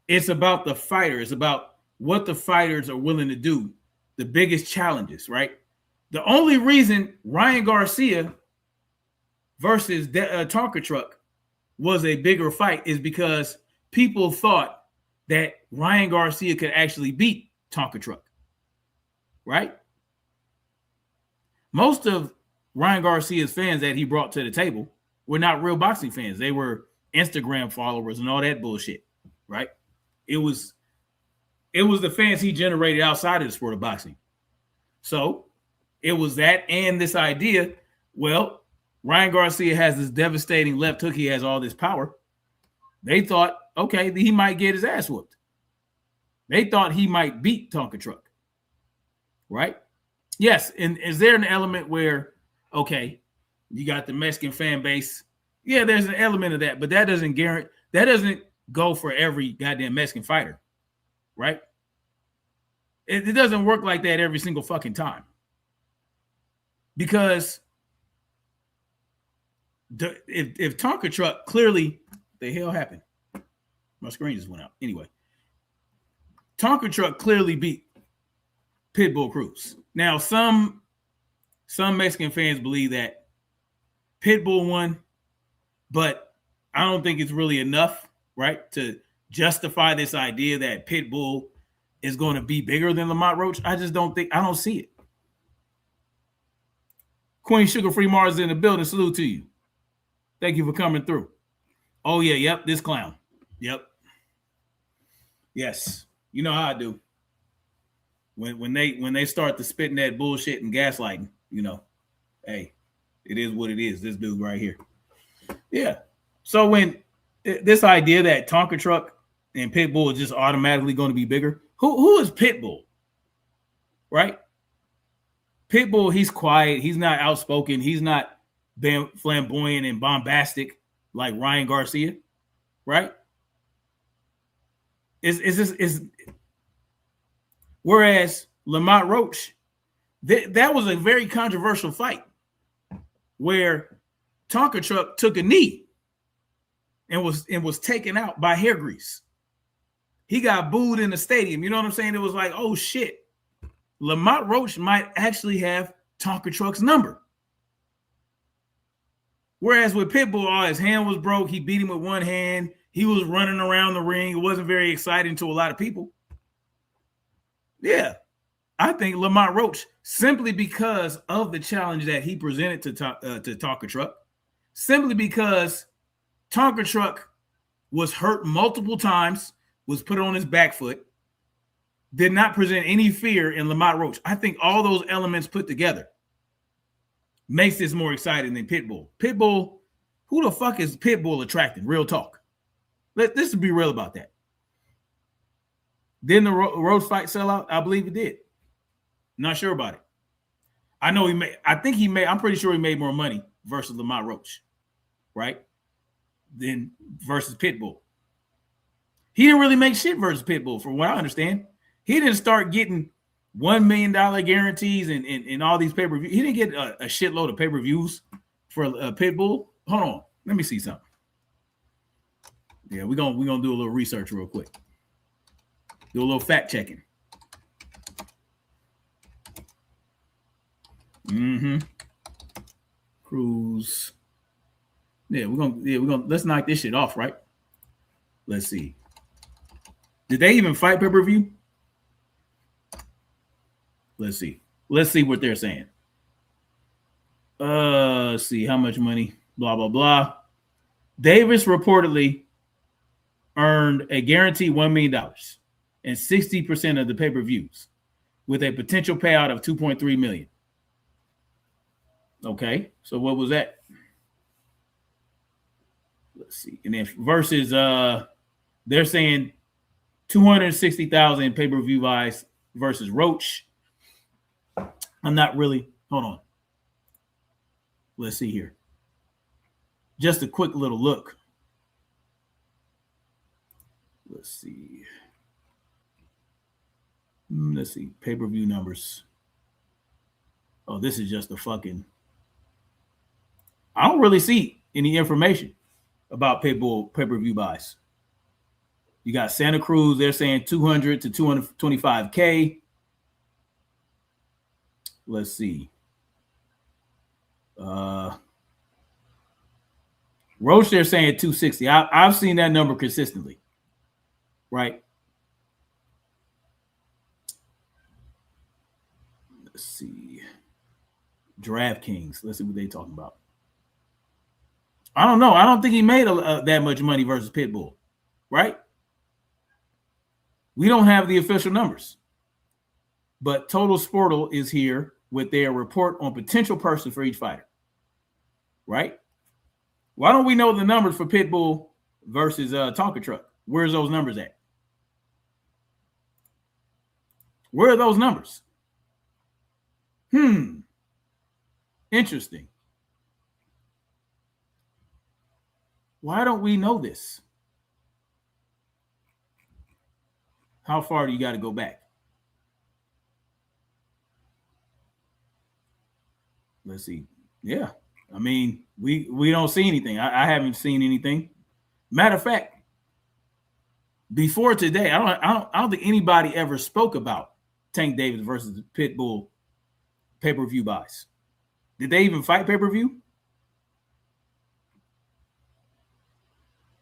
It's about the fighter. It's about what the fighters are willing to do. The biggest challenges, right? The only reason Ryan Garcia versus Tonka Truck was a bigger fight is because people thought that Ryan Garcia could actually beat Tonka Truck, right? Most of Ryan Garcia's fans that he brought to the table were not real boxing fans. They were Instagram followers and all that bullshit, right? It was the fans he generated outside of the sport of boxing. So it was that and this idea, well, Ryan Garcia has this devastating left hook. He has all this power. They thought, okay, he might get his ass whooped. They thought he might beat Tonka Truck, right? Yes, and is there an element where, okay, you got the Mexican fan base? Yeah, there's an element of that, but that doesn't go for every goddamn Mexican fighter, right? It doesn't work like that every single fucking time. Because if Tonka Truck clearly, the hell happened? My screen just went out. Anyway, Tonka Truck clearly beat Pitbull Cruz. Now, some Mexican fans believe that Pitbull won, but I don't think it's really enough, right, to justify this idea that Pitbull is going to be bigger than Lamont Roach. I don't see it. Queen Sugar Free Mars is in the building. Salute to you. Thank you for coming through. Oh, yeah, yep, this clown. Yep. Yes. You know how I do. When they start to spitting that bullshit and gaslighting, you know, hey, it is what it is. This dude right here. Yeah. So when this idea that Tonka Truck and Pitbull is just automatically going to be bigger, who is Pitbull? Right? Pitbull, he's quiet. He's not outspoken. He's not flamboyant and bombastic like Ryan Garcia, right? Whereas Lamont Roach, that was a very controversial fight where Tonka Truck took a knee and was taken out by hair grease. He got booed in the stadium. You know what I'm saying? It was like, oh shit, Lamont Roach might actually have Tonka Truck's number. Whereas with Pitbull, his hand was broke. He beat him with one hand. He was running around the ring. It wasn't very exciting to a lot of people. Yeah, I think Lamont Roach, simply because of the challenge that he presented to Tonka Truck, simply because Tonka Truck was hurt multiple times, was put on his back foot, did not present any fear in Lamont Roach. I think all those elements put together makes this more exciting than Pitbull. Pitbull, who the fuck is Pitbull attracting? Real talk. Let's be real about that. Didn't the Roach fight sell out? I believe it did. Not sure about it. I know I'm pretty sure he made more money versus Lamont Roach, right? Than versus Pitbull. He didn't really make shit versus Pitbull, from what I understand. He didn't start getting $1 million guarantees and all these pay-per-views. He didn't get a shitload of pay-per-views for Pitbull. Hold on. Let me see something. Yeah, we're gonna do a little research real quick. Do a little fact checking. Cruz. We're gonna let's knock this shit off, right? Let's see. Did they even fight pay-per-view? Let's see. Let's see what they're saying. Let's see how much money. Blah blah blah. Davis reportedly earned a guaranteed $1 million and 60% of the pay-per-views, with a potential payout of $2.3 million. Okay, so what was that? Let's see. And then versus they're saying 260,000 pay-per-view buys versus Roach. I'm not really. Hold on. Let's see here. Just a quick little look. Let's see. Let's see. Pay-per-view numbers. Oh, this is just a fucking. I don't really see any information about Pitbull pay-per-view buys. You got Santa Cruz. They're saying 200 to 225K. Let's see. Roach, they're saying 260. I've seen that number consistently. Right? Let's see. DraftKings. Let's see what they're talking about. I don't know. I don't think he made that much money versus Pitbull. Right? We don't have the official numbers. But Total Sportal is here with their report on potential purses for each fighter. Right? Why don't we know the numbers for Pitbull versus Tonka Truck? Where's those numbers at? Where are those numbers? Interesting. Why don't we know this? How far do you got to go back? Let's see. Yeah. I mean, we don't see anything. I haven't seen anything. Matter of fact, before today, I don't think anybody ever spoke about Tank Davis versus Pitbull pay-per-view buys. Did they even fight pay-per-view?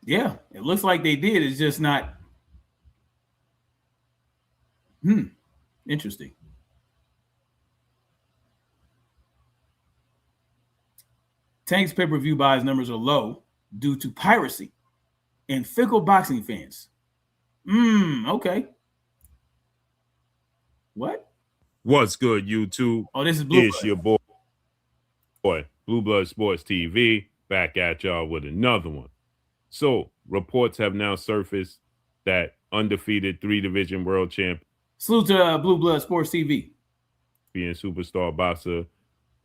Yeah, it looks like they did. It's just not. Interesting. Tank's pay-per-view buys numbers are low due to piracy and fickle boxing fans. Okay. What? What's good, YouTube? Oh, this is Blue It's your boy, Blue Blood Sports TV, back at y'all with another one. So, reports have now surfaced that undefeated 3-division world champion. Salute to Blue Blood Sports TV. Being superstar boxer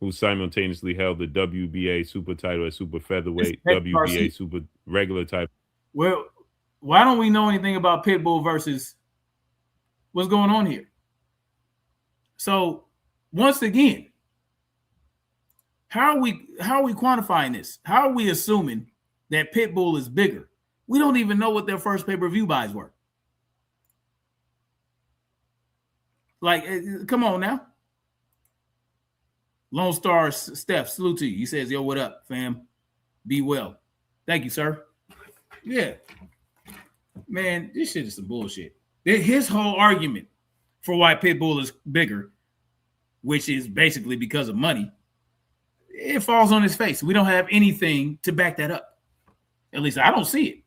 who simultaneously held the WBA super title at super featherweight, WBA super regular title. Well, why don't we know anything about Pitbull versus what's going on here? So, once again, how are we quantifying this? How are we assuming that Pitbull is bigger? We don't even know what their first pay-per-view buys were. Like, come on now. Lone Star Steph, salute to you. He says, yo, what up, fam? Be well. Thank you, sir. Yeah. Man, this shit is some bullshit. His whole argument for why Pitbull is bigger, which is basically because of money, it falls on his face. We don't have anything to back that up. At least I don't see it.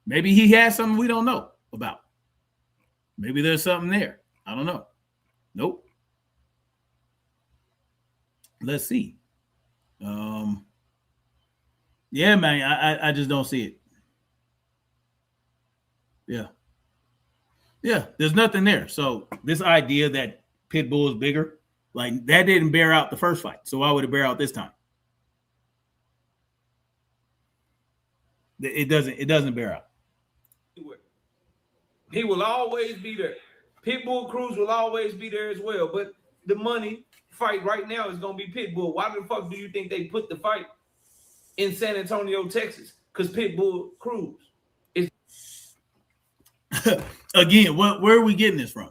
Maybe he has something we don't know about. Maybe there's something there. I don't know. Nope. Let's see. Yeah, man, I just don't see it. Yeah, there's nothing there. So this idea that Pitbull is bigger, like that didn't bear out the first fight. So why would it bear out this time? It doesn't bear out. He will always be there. Pitbull Cruz will always be there as well. But the money fight right now is going to be Pitbull. Why the fuck do you think they put the fight in San Antonio, Texas? Because Pitbull Cruz is. Again, where are we getting this from?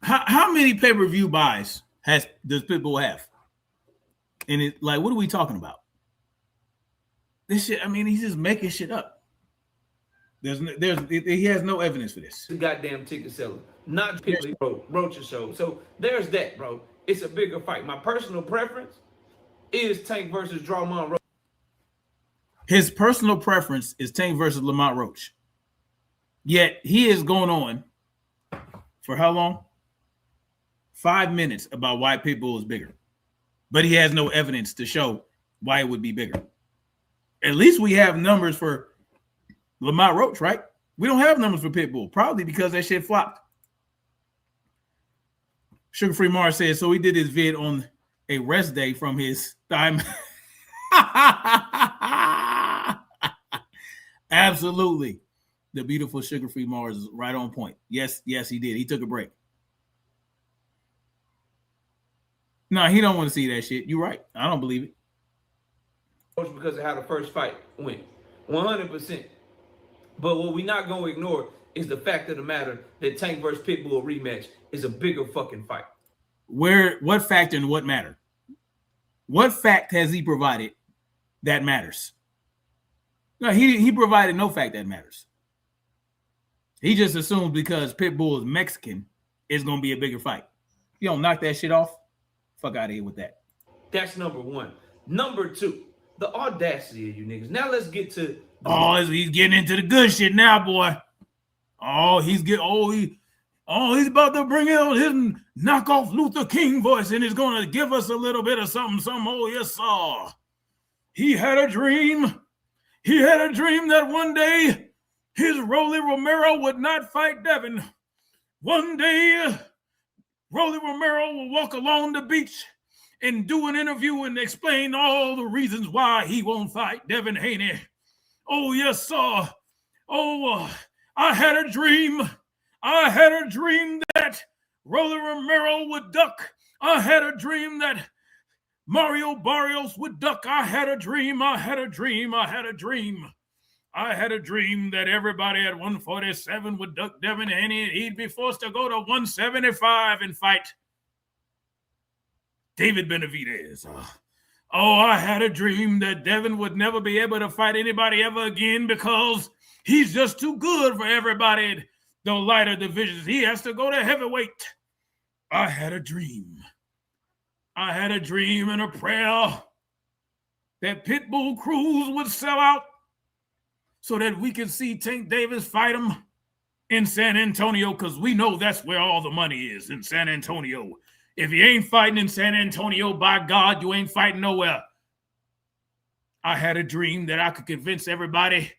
How many pay-per-view buys does Pitbull have? And it, like, what are we talking about? This shit, I mean, he's just making shit up. He has no evidence for this. The goddamn ticket seller, not Pitbull Roach's show. So there's that, bro. It's a bigger fight. My personal preference is Tank versus Drawmon Roach. His personal preference is Tank versus Lamont Roach. Yet he is going on for how long? 5 minutes about why Pitbull is bigger. But he has no evidence to show why it would be bigger. At least we have numbers for Lamont Roach, right? We don't have numbers for Pitbull, probably because that shit flopped. Sugar Free Mars says, so he did his vid on a rest day from his time. Absolutely. The beautiful Sugar Free Mars is right on point. Yes, he did. He took a break. No, he don't want to see that shit. You're right. I don't believe it. Because of how the first fight went. 100%. But what we're not going to ignore is the fact of the matter that Tank versus Pitbull rematch is a bigger fucking fight. What fact and what matter? What fact has he provided that matters? No, he provided no fact that matters. He just assumes because Pitbull is Mexican, it's going to be a bigger fight. You don't knock that shit off, fuck out of here with that. That's number one. Number two, the audacity of you niggas. Now let's get to... he's getting into the good shit now, boy. He's about to bring out his knockoff Luther King voice and he's going to give us a little bit of something. Oh, yes, sir. He had a dream. He had a dream that one day his Rolly Romero would not fight Devin. One day, Rolly Romero will walk along the beach and do an interview and explain all the reasons why he won't fight Devin Haney. Oh, yes, sir. I had a dream. I had a dream that Rolly Romero would duck. I had a dream that Mario Barrios would duck. I had a dream. I had a dream that everybody at 147 would duck Devin Haney and he'd be forced to go to 175 and fight David Benavidez. I had a dream that Devin would never be able to fight anybody ever again because he's just too good for everybody in the lighter divisions. He has to go to heavyweight. I had a dream. I had a dream and a prayer that Pitbull Cruz would sell out so that we can see Tank Davis fight him in San Antonio because we know that's where all the money is, in San Antonio. If you ain't fighting in San Antonio, by God, you ain't fighting nowhere. I had a dream that I could convince everybody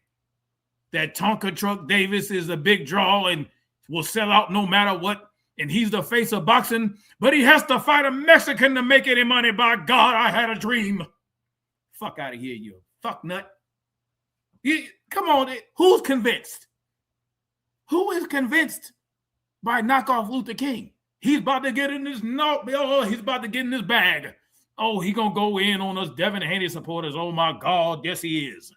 that Tonka Truck Davis is a big draw and will sell out no matter what, and he's the face of boxing, but he has to fight a Mexican to make any money. By God, I had a dream. Fuck out of here, you fuck nut. Come on, who's convinced? Who is convinced by knockoff Luther King? He's about to get in his he's about to get in his bag. He gonna go in on us Devin Haney supporters. Oh my God, yes he is.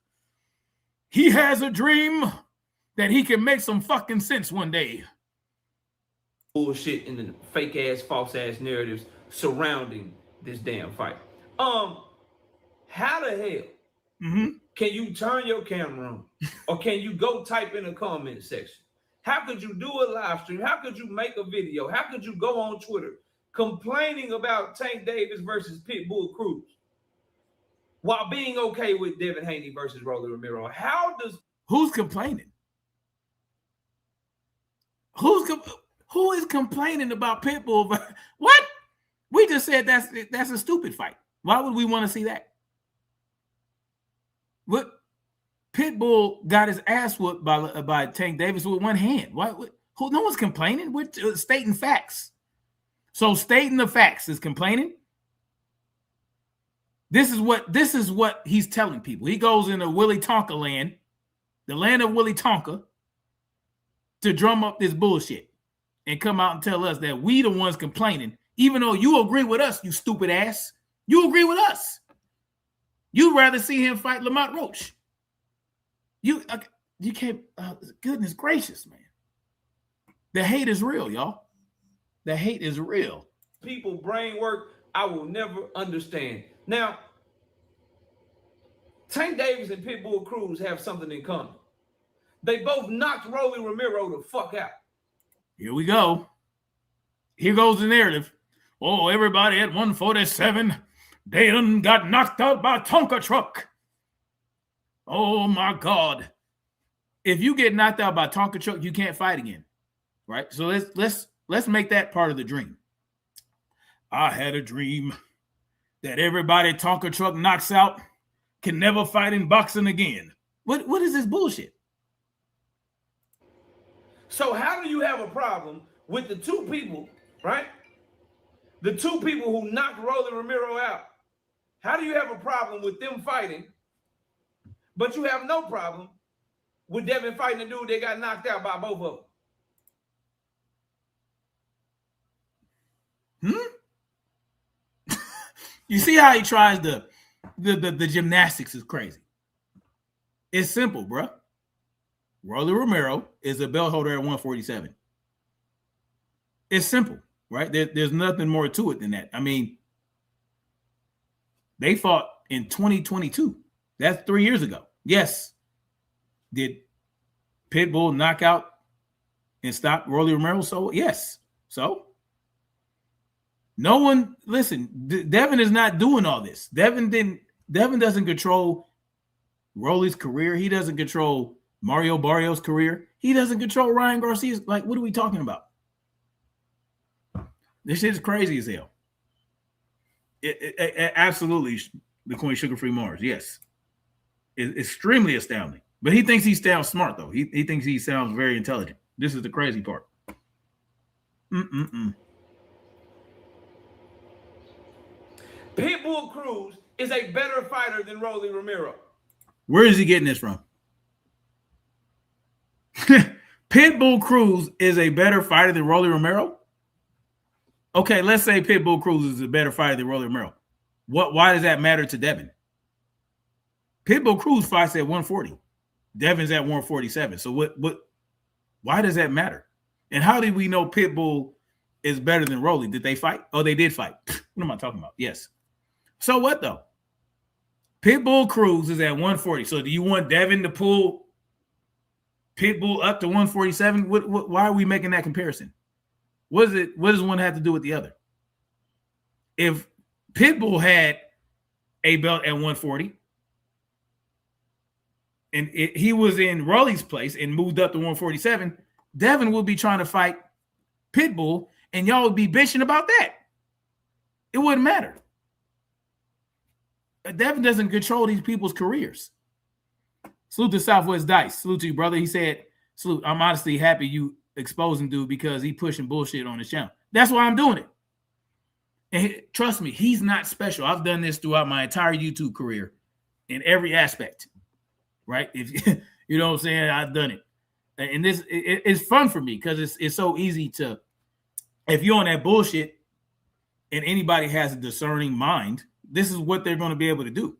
He has a dream that he can make some fucking sense one day. Bullshit and the fake ass, false ass narratives surrounding this damn fight. How the hell can you turn your camera on, or can you go type in the comment section? How could you do a live stream? How could you make a video? How could you go on Twitter complaining about Tank Davis versus Pitbull Cruz while being okay with Devin Haney versus Rolly Romero? Who's complaining? Who is complaining about Pitbull? What? We just said that's a stupid fight. Why would we want to see that? What? Pitbull got his ass whooped by Tank Davis with one hand. Why? No one's complaining. We're stating facts. So stating the facts is complaining. This is what he's telling people. He goes into Willy Tonka land, the land of Willy Tonka, to drum up this bullshit and come out and tell us that we the ones complaining, even though you agree with us, you stupid ass. You agree with us. You'd rather see him fight Lamont Roach. You can't, goodness gracious, man. The hate is real, y'all. The hate is real. People brain work, I will never understand. Now, Tank Davis and Pitbull Cruz have something in common. They both knocked Rolly Romero the fuck out. Here we go. Here goes the narrative. Everybody at 147, they done got knocked out by Tonka Truck. Oh my God. If you get knocked out by Tonka Truck, you can't fight again. Right? So let's make that part of the dream. I had a dream that everybody Tonka Truck knocks out can never fight in boxing again. What is this bullshit? So how do you have a problem with the two people, right? The two people who knocked Rolly Romero out. How do you have a problem with them fighting, but you have no problem with Devin fighting the dude that got knocked out by both of them? You see how he tries the gymnastics is crazy. It's simple, bro. Rolly Romero is a belt holder at 147. It's simple, right? There's nothing more to it than that. I mean, they fought in 2022. That's 3 years ago. Yes. Did Pitbull knock out and stop Rolly Romero? So, yes. So, no one, listen, Devin is not doing all this. Devin doesn't control Rolly's career. He doesn't control Mario Barrios' career. He doesn't control Ryan Garcia's. Like, what are we talking about? This shit's crazy as hell. It absolutely, the Queen Sugar-Free Mars, yes. It's extremely astounding. But he thinks he sounds smart, though. He thinks he sounds very intelligent. This is the crazy part. Pitbull Cruz is a better fighter than Rolly Romero. Where is he getting this from? Pitbull Cruz is a better fighter than Rolly Romero? Okay, let's say Pitbull Cruz is a better fighter than Rolly Romero. Why does that matter to Devin? Pitbull Cruz fights at 140. Devin's at 147. So why does that matter? And how did we know Pitbull is better than Rolly? Did they fight? Oh, they did fight. What am I talking about? Yes. So what though? Pitbull Cruz is at 140. So do you want Devin to pull Pitbull up to 147? Why are we making that comparison? What does one have to do with the other? If Pitbull had a belt at 140 and he was in Rolly's place and moved up to 147, Devin would be trying to fight Pitbull and y'all would be bitching about that. It wouldn't matter. Devin doesn't control these people's careers. Salute to Southwest Dice. Salute to you, brother. He said, salute. I'm honestly happy you exposing dude because he pushing bullshit on his channel. That's why I'm doing it. And trust me, he's not special. I've done this throughout my entire YouTube career in every aspect, right? If you know what I'm saying, I've done it. And this it's fun for me because it's so easy to, if you're on that bullshit and anybody has a discerning mind, this is what they're going to be able to do.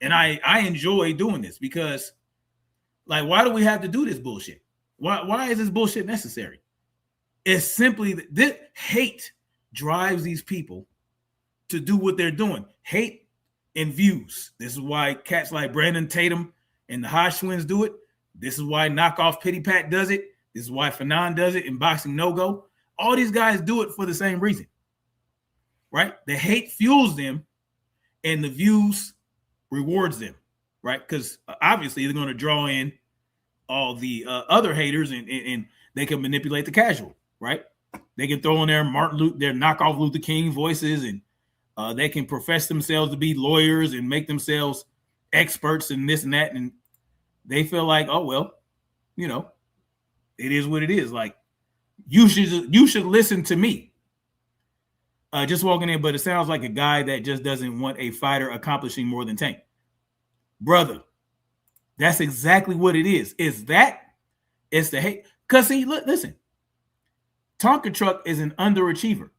And I enjoy doing this because, like, why do we have to do this bullshit? Why is this bullshit necessary? It's simply that hate drives these people to do what they're doing. Hate and views. This is why cats like Brandon Tatum and the Hodge twins do it. This is why Knockoff Pity Pat does it. This is why Fanon does it in Boxing No Go. All these guys do it for the same reason, right? The hate fuels them and the views rewards them, right? Because obviously they're going to draw in all the other haters and they can manipulate the casual, right? They can throw in their knockoff Luther King voices and they can profess themselves to be lawyers and make themselves experts in this and that. And they feel like, oh, well, you know, it is what it is. Like, you should listen to me. Just walking in, but it sounds like a guy that just doesn't want a fighter accomplishing more than Tank. Brother, that's exactly what it is. It's the hate. Because see, listen, Tonka Truck is an underachiever,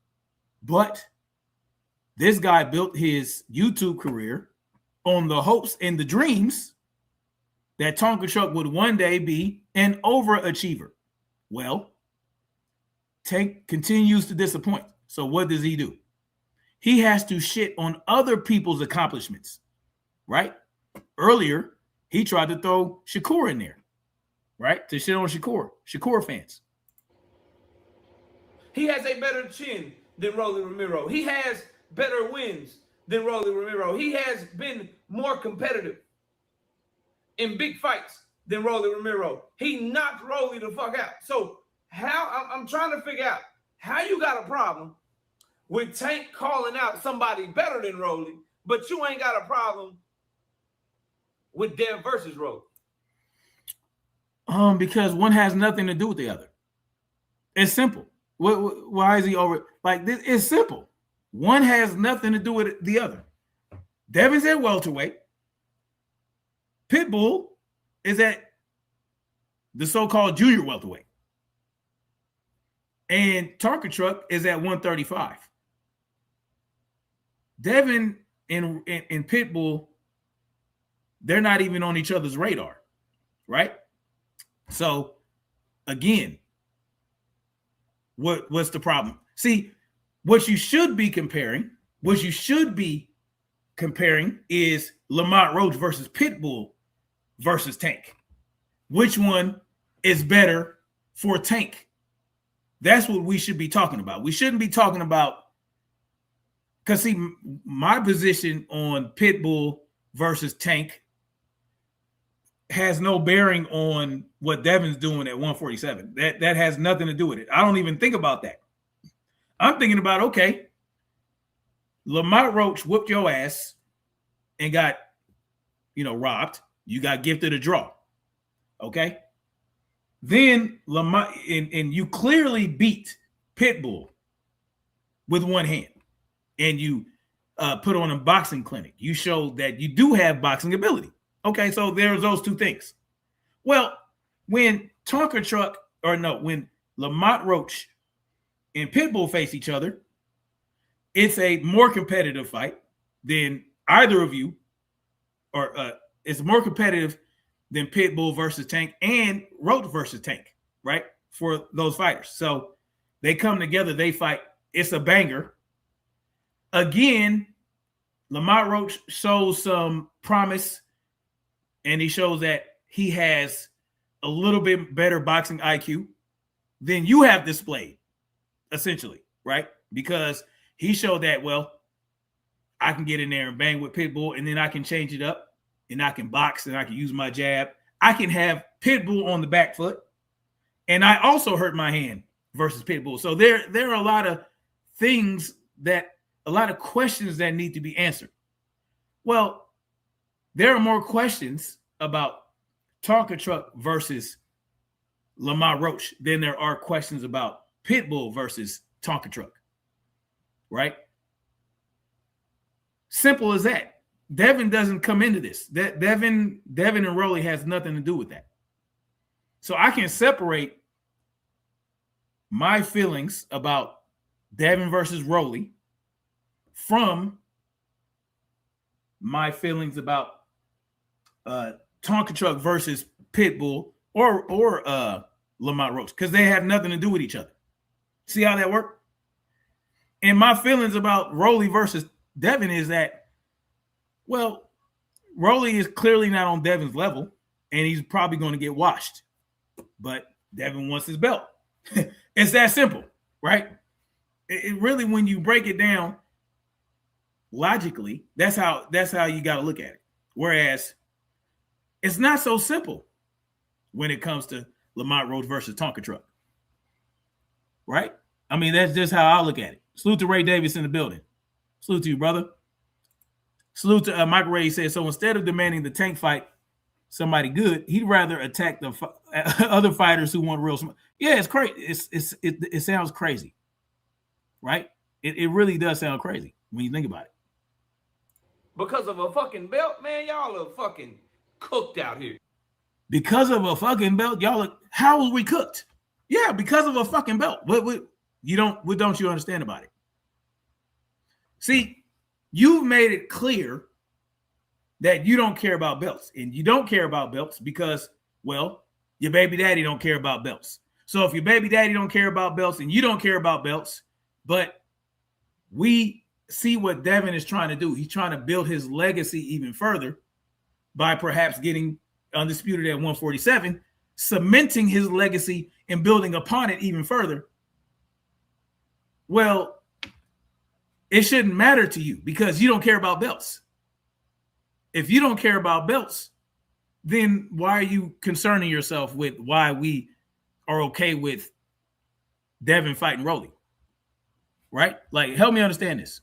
but this guy built his YouTube career on the hopes and the dreams that Tonka Truck would one day be an overachiever. Well, Tank continues to disappoint. So what does he do? He has to shit on other people's accomplishments, right? Earlier, he tried to throw Shakur in there, right? To shit on Shakur fans. He has a better chin than Rolly Romero. He has better wins than Rolly Romero. He has been more competitive in big fights than Rolly Romero. He knocked Rolly the fuck out. So how, I'm trying to figure out how you got a problem with Tank calling out somebody better than Rolly, but you ain't got a problem with Dev versus Rolly. Because one has nothing to do with the other. It's simple. Why is he over? Like, this? It's simple. One has nothing to do with the other. Devin's at welterweight. Pitbull is at the so-called junior welterweight. And Tonka Truck is at 135. Devin and Pitbull, they're not even on each other's radar, right? So, again, what's the problem? See, what you should be comparing is Lamont Roach versus Pitbull versus Tank. Which one is better for Tank? That's what we should be talking about. We shouldn't be talking about, because see, my position on Pitbull versus Tank has no bearing on what Devin's doing at 147. That has nothing to do with it. I don't even think about that. I'm thinking about, okay, Lamont Roach whooped your ass and got, robbed. You got gifted a draw. Okay? Then Lamont, and you clearly beat Pitbull with one hand. And you put on a boxing clinic. You showed that you do have boxing ability. Okay, so there's those two things. Well, when when Lamont Roach and Pitbull face each other, it's a more competitive fight than either of you, or it's more competitive than Pitbull versus Tank and Roach versus Tank, right? For those fighters. So they come together, they fight. It's a banger. Again, Lamont Roach shows some promise, and he shows that he has a little bit better boxing IQ than you have displayed, essentially, right? Because he showed that, well, I can get in there and bang with Pitbull, and then I can change it up, and I can box, and I can use my jab. I can have Pitbull on the back foot, and I also hurt my hand versus Pitbull. So there are a lot of things a lot of questions that need to be answered. Well, there are more questions about Tonka Truck versus Lamont Roach than there are questions about Pitbull versus Tonka Truck, right? Simple as that. Devin doesn't come into this. Devin and Rolly has nothing to do with that. So I can separate my feelings about Devin versus Rolly from my feelings about Tonka Truck versus Pitbull or Lamont Roach, because they have nothing to do with each other. See how that works? And my feelings about Rolly versus Devin is that, well, Rolly is clearly not on Devin's level, and he's probably going to get washed. But Devin wants his belt. It's that simple, right? It really, when you break it down logically, that's how you got to look at it. Whereas it's not so simple when it comes to Lamont Roach versus Tonka Truck, right? I mean, that's just how I look at it. Salute to Ray Davis in the building. Salute to you, brother. Salute to Michael Ray. Says, so instead of demanding the Tank fight somebody good, he'd rather attack the other fighters who want real. Yeah, it's crazy. It sounds crazy, right? It really does sound crazy when you think about it. Because of a fucking belt, man, y'all are fucking cooked out here. Because of a fucking belt, y'all are, how was we cooked? Yeah, because of a fucking belt. What don't you understand about it? See, you've made it clear that you don't care about belts. And you don't care about belts because, well, your baby daddy don't care about belts. So if your baby daddy don't care about belts and you don't care about belts, but we see what Devin is trying to do. He's trying to build his legacy even further by perhaps getting undisputed at 147, cementing his legacy and building upon it even further. Well, it shouldn't matter to you because you don't care about belts. If you don't care about belts, then why are you concerning yourself with why we are okay with Devin fighting Rolly? Right? Like, help me understand this.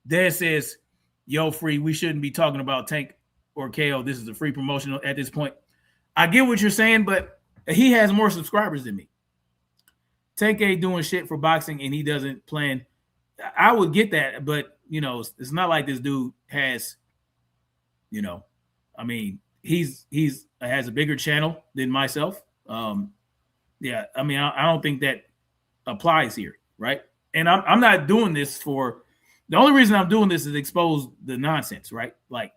Dad says, yo, Free, we shouldn't be talking about Tank or KO. This is a free promotion at this point. I get what you're saying, but He has more subscribers than me. Tank ain't doing shit for boxing, and he doesn't plan. I would get that, but you know, it's not like this dude has, you know, I mean, he's has a bigger channel than myself. Yeah, I mean, I don't think that applies here, right? And I'm not doing this for the only reason I'm doing this is to expose the nonsense, right? Like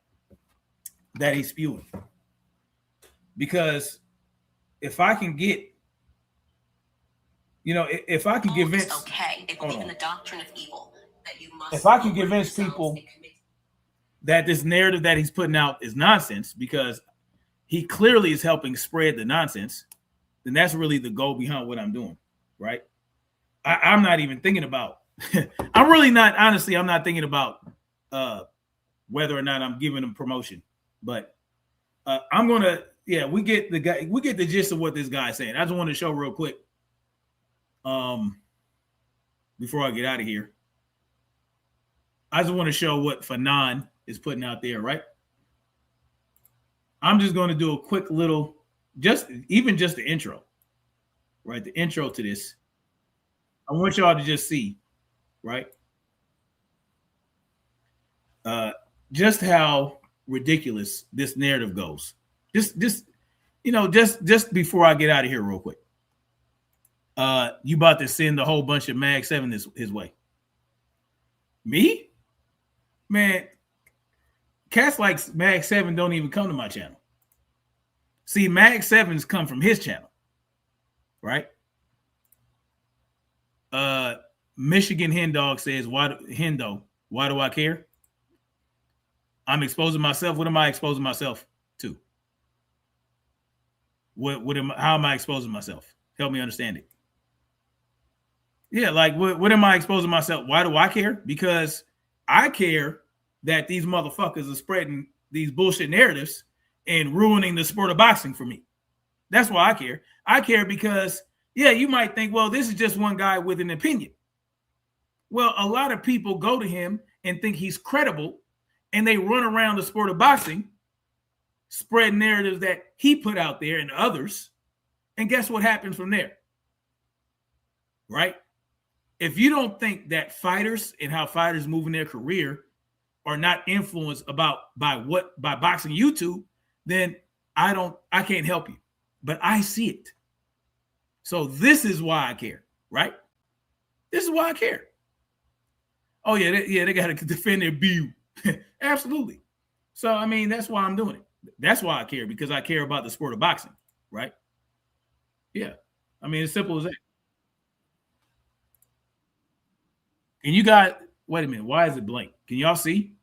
that he's spewing. Because if I can get, you know, if I can convince, okay, they believe in the doctrine of evil, that you must, if I can convince people that this narrative that he's putting out is nonsense, because he clearly is helping spread the nonsense, then that's really the goal behind what I'm doing, right? I'm not even thinking about, I'm really not, honestly, I'm not thinking about whether or not I'm giving him promotion, but I'm going to, yeah, we get the gist of what this guy's saying. I just want to show real quick before I get out of here. I just want to show what Fanon is putting out there, right? I'm just going to do a quick little, just the intro, right? The intro to this. I want y'all to just see, right? Just how ridiculous this narrative goes. Just you know, just before I get out of here real quick. You about to send a whole bunch of Mag 7 his way. Me? Man, cats like Mag 7 don't even come to my channel. See, Mag 7s come from his channel, right? Michigan Hen Dog says, why do I care? I'm exposing myself. What am I exposing myself to? How am I exposing myself? Help me understand it. Yeah, like what am I exposing myself? Why do I care? Because I care that these motherfuckers are spreading these bullshit narratives and ruining the sport of boxing for me. That's why I care. I care because, yeah, you might think, well, this is just one guy with an opinion. Well, a lot of people go to him and think he's credible, and they run around the sport of boxing, spread narratives that he put out there and others. And guess what happens from there? Right? If you don't think that fighters and how fighters move in their career are not influenced by boxing YouTube, then I can't help you. But I see it. So this is why I care, right? This is why I care. Oh yeah, they got to defend their view. Absolutely. So I mean, that's why I'm doing it. That's why I care, because I care about the sport of boxing, right? Yeah. I mean, as simple as that. And you got, wait a minute, why is it blank? Can y'all see?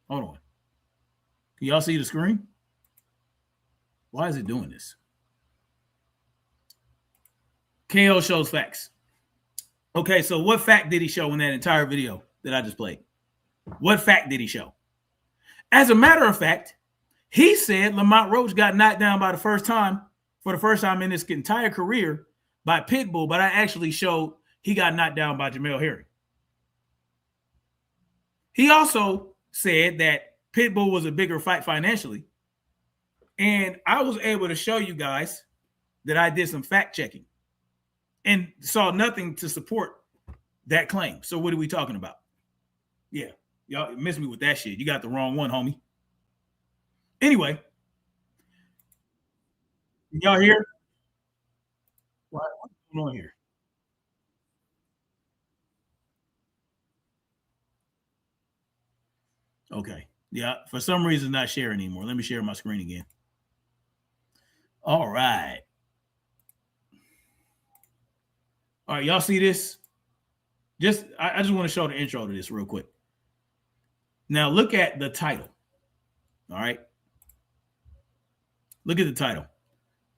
Hold on. Can y'all see the screen? Why is it doing this? KO shows facts. Okay, so what fact did he show in that entire video that I just played? What fact did he show? As a matter of fact, he said Lamont Roach got knocked down for the first time in his entire career by Pitbull, but I actually showed he got knocked down by Jamel Herring. He also said that Pitbull was a bigger fight financially. And I was able to show you guys that I did some fact checking and saw nothing to support that claim. So what are we talking about? Yeah, y'all missed me with that shit. You got the wrong one, homie. Anyway, y'all here? What's going on here? Okay. Yeah, for some reason not sharing anymore. Let me share my screen again. All right. All right, y'all see this? I just want to show the intro to this real quick. Now look at the title. All right. Look at the title.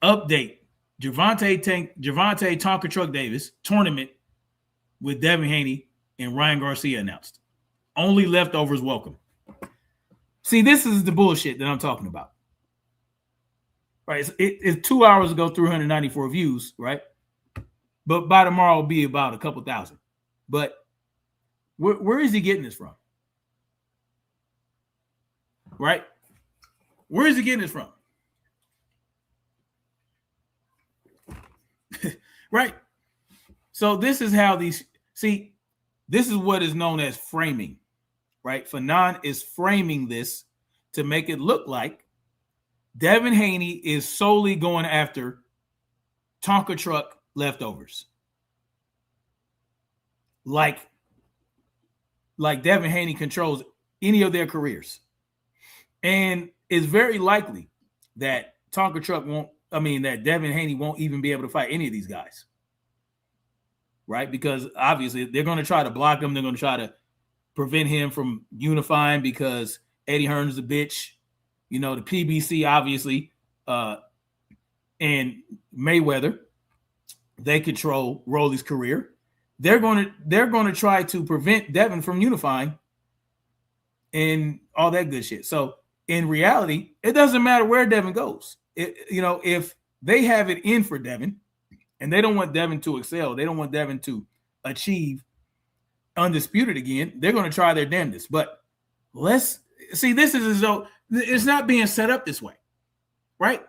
Update. Gervonta Tonka Truck Davis tournament with Devin Haney and Ryan Garcia announced. Only leftovers welcome. See, this is the bullshit that I'm talking about. Right? It's 2 hours ago, 394 views, right? But by tomorrow, it'll be about a couple thousand. But where is he getting this from? Right? Where is he getting this from? Right. So this is how these, see, this is what is known as framing, right? Fanon is framing this to make it look like Devin Haney is solely going after Tonka truck leftovers. Like Devin Haney controls any of their careers. And it's very likely that Tonka truck that Devin Haney won't even be able to fight any of these guys. Right? Because obviously they're going to try to block him. They're going to try to prevent him from unifying because Eddie Hearn's a bitch. The PBC, obviously, and Mayweather, they control Rolly's career. They're going to try to prevent Devin from unifying and all that good shit. So in reality, it doesn't matter where Devin goes. If they have it in for Devin and they don't want Devin to excel, they don't want Devin to achieve undisputed again, they're going to try their damnedest. But let's see, this is as though it's not being set up this way, right?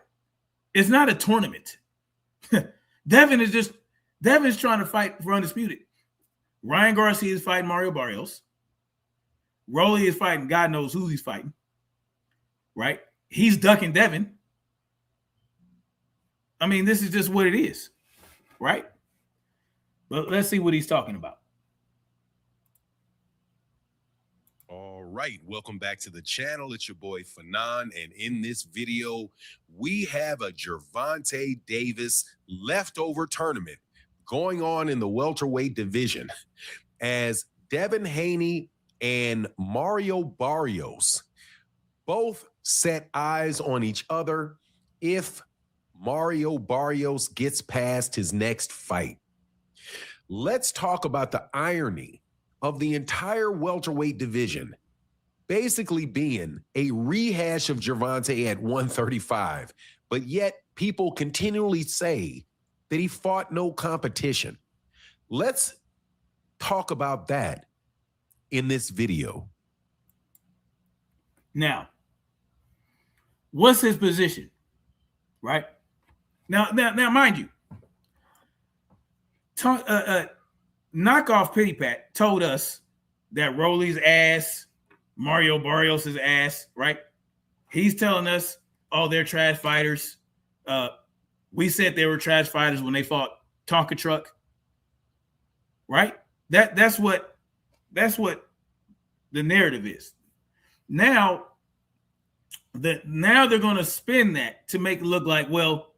It's not a tournament. Devin's trying to fight for undisputed. Ryan Garcia is fighting Mario Barrios. Rolly is fighting God knows who he's fighting, right? He's ducking Devin. I mean, this is just what it is, right? But let's see what he's talking about. All right, welcome back to the channel. It's your boy Fanon, and in this video, we have a Gervonta Davis leftover tournament going on in the welterweight division as Devin Haney and Mario Barrios both set eyes on each other if Mario Barrios gets past his next fight. Let's talk about the irony of the entire welterweight division basically being a rehash of Gervonta at 135, but yet people continually say that he fought no competition. Let's talk about that in this video. Now, what's his position? Right? Now, mind you, Knockoff Pity Pat told us that Rolly's ass, Mario Barrios' ass, right? He's telling us, oh, they're trash fighters. We said they were trash fighters when they fought Tonka Truck, right? That's what the narrative is. Now they're going to spin that to make it look like, well,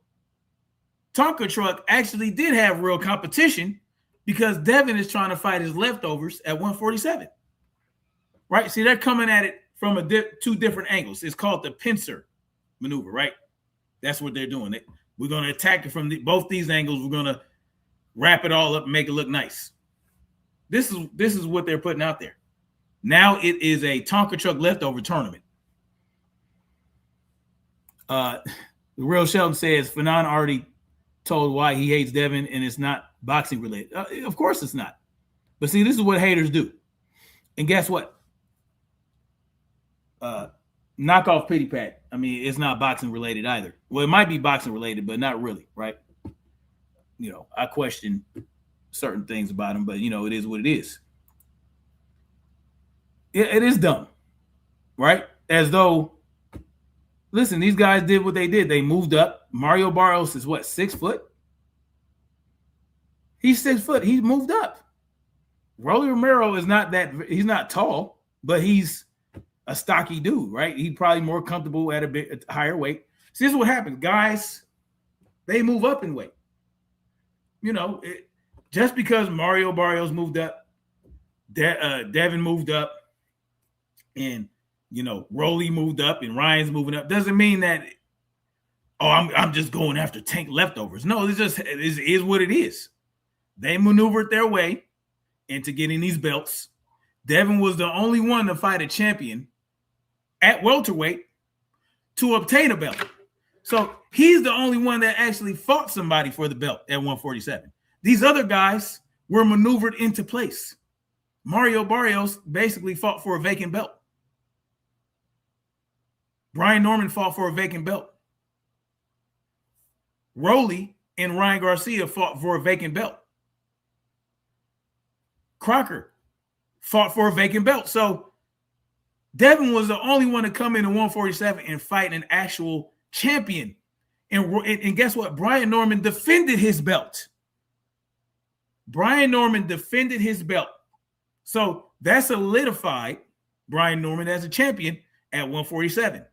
Tonka Truck actually did have real competition because Devin is trying to fight his leftovers at 147. Right? See, they're coming at it from two different angles. It's called the pincer maneuver, right? That's what they're doing. We're going to attack it from both these angles. We're going to wrap it all up and make it look nice. This is what they're putting out there. Now it is a Tonka Truck leftover tournament. The Real Sheldon says Fanon already told why he hates Devin and it's not boxing related. Of course it's not. But see, this is what haters do. And guess what? Knockoff Pity Pat. I mean, it's not boxing related either. Well, it might be boxing related, but not really, right? I question certain things about him, but it is what it is. It is dumb, right? As though, listen, these guys did what they did. They moved up. Mario Barrios is what, 6 foot? He's 6 foot. He moved up. Rolly Romero is not that, he's not tall, but he's a stocky dude, right? He's probably more comfortable at a higher weight. See, this is what happens. Guys, they move up in weight. Just because Mario Barrios moved up, Devin moved up, and Rolly moved up and Ryan's moving up, doesn't mean that, oh, I'm just going after tank leftovers. No, it is what it is. They maneuvered their way into getting these belts. Devin was the only one to fight a champion at welterweight to obtain a belt. So he's the only one that actually fought somebody for the belt at 147. These other guys were maneuvered into place. Mario Barrios basically fought for a vacant belt. Brian Norman fought for a vacant belt. Rolly and Ryan Garcia fought for a vacant belt. Crocker fought for a vacant belt. So Devin was the only one to come in at 147 and fight an actual champion. And guess what? Brian Norman defended his belt. Brian Norman defended his belt. So that solidified Brian Norman as a champion at 147.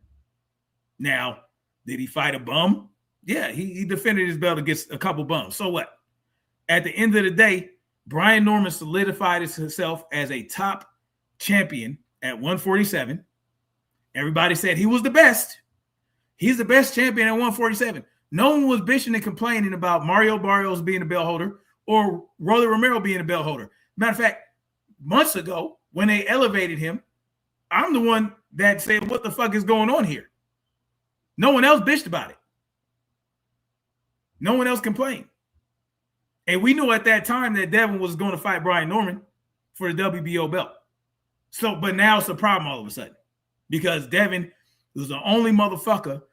Now, did he fight a bum? Yeah, he defended his belt against a couple bums. So what? At the end of the day, Brian Norman solidified himself as a top champion at 147. Everybody said he was the best. He's the best champion at 147. No one was bitching and complaining about Mario Barrios being a belt holder or Rolly Romero being a belt holder. Matter of fact, months ago, when they elevated him, I'm the one that said, what the fuck is going on here? No one else bitched about it. No one else complained. And we knew at that time that Devin was going to fight Brian Norman for the WBO belt. So, but now it's a problem all of a sudden because Devin was the only motherfucker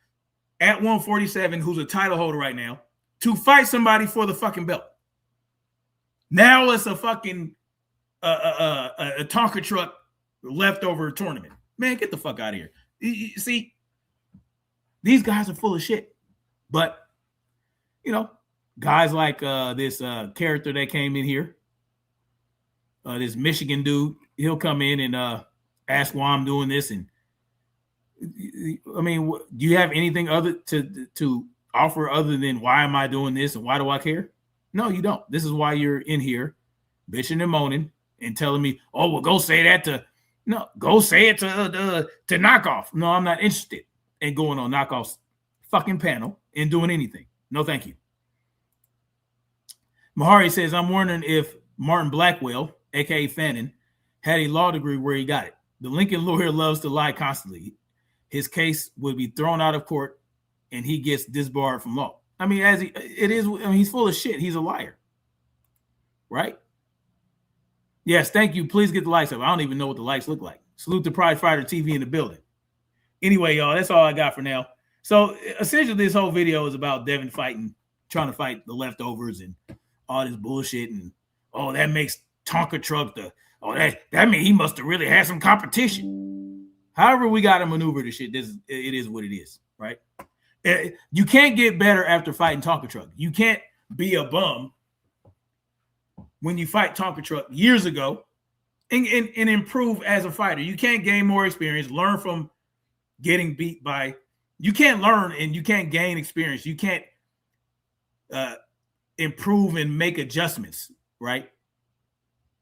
at 147 who's a title holder right now to fight somebody for the fucking belt. Now it's a fucking a Tonka truck leftover tournament. Man, get the fuck out of here. You see, these guys are full of shit. But, you know, guys like this character that came in here, this Michigan dude, he'll come in and ask why I'm doing this. And I mean, do you have anything other to offer other than why am I doing this and why do I care? No, you don't. This is why you're in here bitching and moaning and telling me, oh, well, go say that to Knockoff. No, I'm not interested in going on Knockoff's fucking panel and doing anything. No, thank you. Mahari says, I'm wondering if Martin Blackwell, a.k.a. Fannin, had a law degree where he got it. The Lincoln lawyer loves to lie constantly. His case would be thrown out of court and he gets disbarred from law. I mean, he's full of shit. He's a liar. Right? Yes, thank you. Please get the lights up. I don't even know what the lights look like. Salute to Pride Fighter TV in the building. Anyway, y'all, that's all I got for now. So essentially, this whole video is about Devin trying to fight the leftovers and all this bullshit. And, oh, that makes Tonka truck that means he must have really had some competition. However we got to maneuver this shit, it is what it is, right? You can't get better after fighting Tonka truck. You can't be a bum when you fight Tonka truck years ago and improve as a fighter. You can't gain more experience, learn from getting beat by. You can't learn and you can't gain experience. You can't improve and make adjustments, right?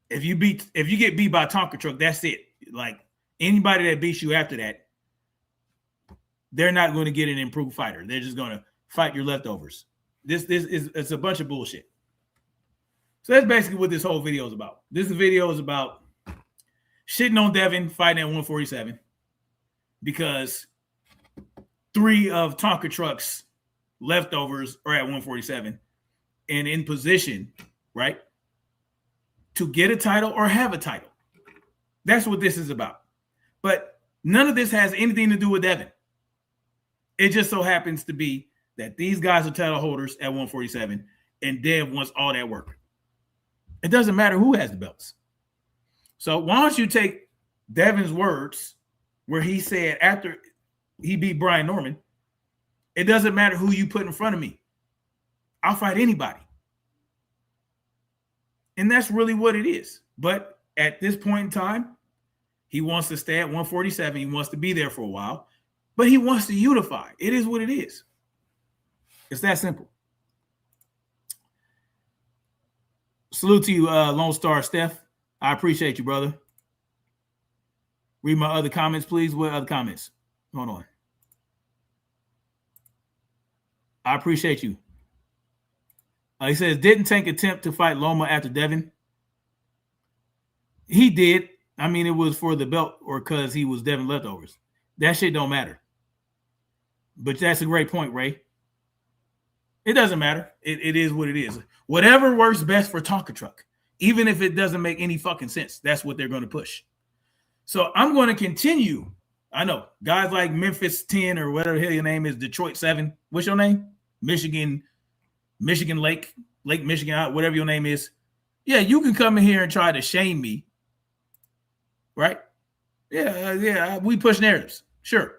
If you get beat by Tonka truck, that's it. Like anybody that beats you after that, they're not going to get an improved fighter. They're just going to fight your leftovers. It's a bunch of bullshit. So that's basically what this whole video is about. This video is about shitting on Devin fighting at 147 because 3 of Tonka truck's leftovers are at 147 and in position, right, to get a title or have a title. That's what this is about. But none of this has anything to do with Devin. It just so happens to be that these guys are title holders at 147 and Dev wants all that work. It doesn't matter who has the belts. So why don't you take Devin's words where he said after he beat Brian Norman, it doesn't matter who you put in front of me. I'll fight anybody. And that's really what it is. But at this point in time, he wants to stay at 147. He wants to be there for a while, but he wants to unify. It is what it is. It's that simple. Salute to you, Lone Star Steph. I appreciate you, brother. Read my other comments, please. What other comments? Hold on. I appreciate you. He says, didn't Tank attempt to fight Loma after Devin? He did. I mean, it was for the belt or because he was Devin leftovers. That shit don't matter. But that's a great point, Ray. It doesn't matter. It is what it is. Whatever works best for Tonka Truck, even if it doesn't make any fucking sense, that's what they're going to push. So I'm going to continue. I know guys like Memphis 10 or whatever the hell your name is, Detroit 7. What's your name? Michigan Michigan Lake Michigan, whatever your name is. Yeah, you can come in here and try to shame me. Right? Yeah, we push narratives. Sure.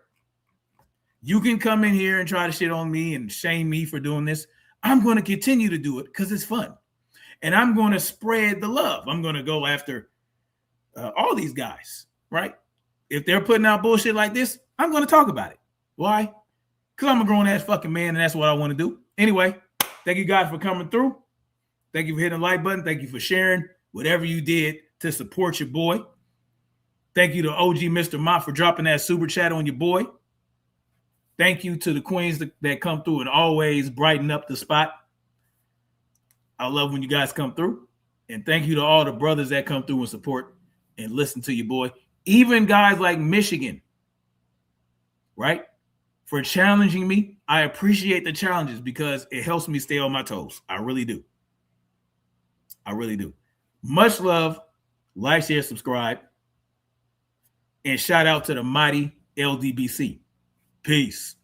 You can come in here and try to shit on me and shame me for doing this. I'm going to continue to do it because it's fun. And I'm going to spread the love. I'm going to go after all these guys, right? If they're putting out bullshit like this, I'm going to talk about it. Why? Because I'm a grown-ass fucking man, and that's what I want to do. Anyway, thank you guys for coming through. Thank you for hitting the like button. Thank you for sharing whatever you did to support your boy. Thank you to OG Mr. Mott for dropping that super chat on your boy. Thank you to the queens that come through and always brighten up the spot. I love when you guys come through. And thank you to all the brothers that come through and support and listen to your boy. Even guys like Michigan, right? For challenging me. I appreciate the challenges because it helps me stay on my toes. I really do. I really do. Much love. Like, share, subscribe. And shout out to the mighty LDBC. Peace.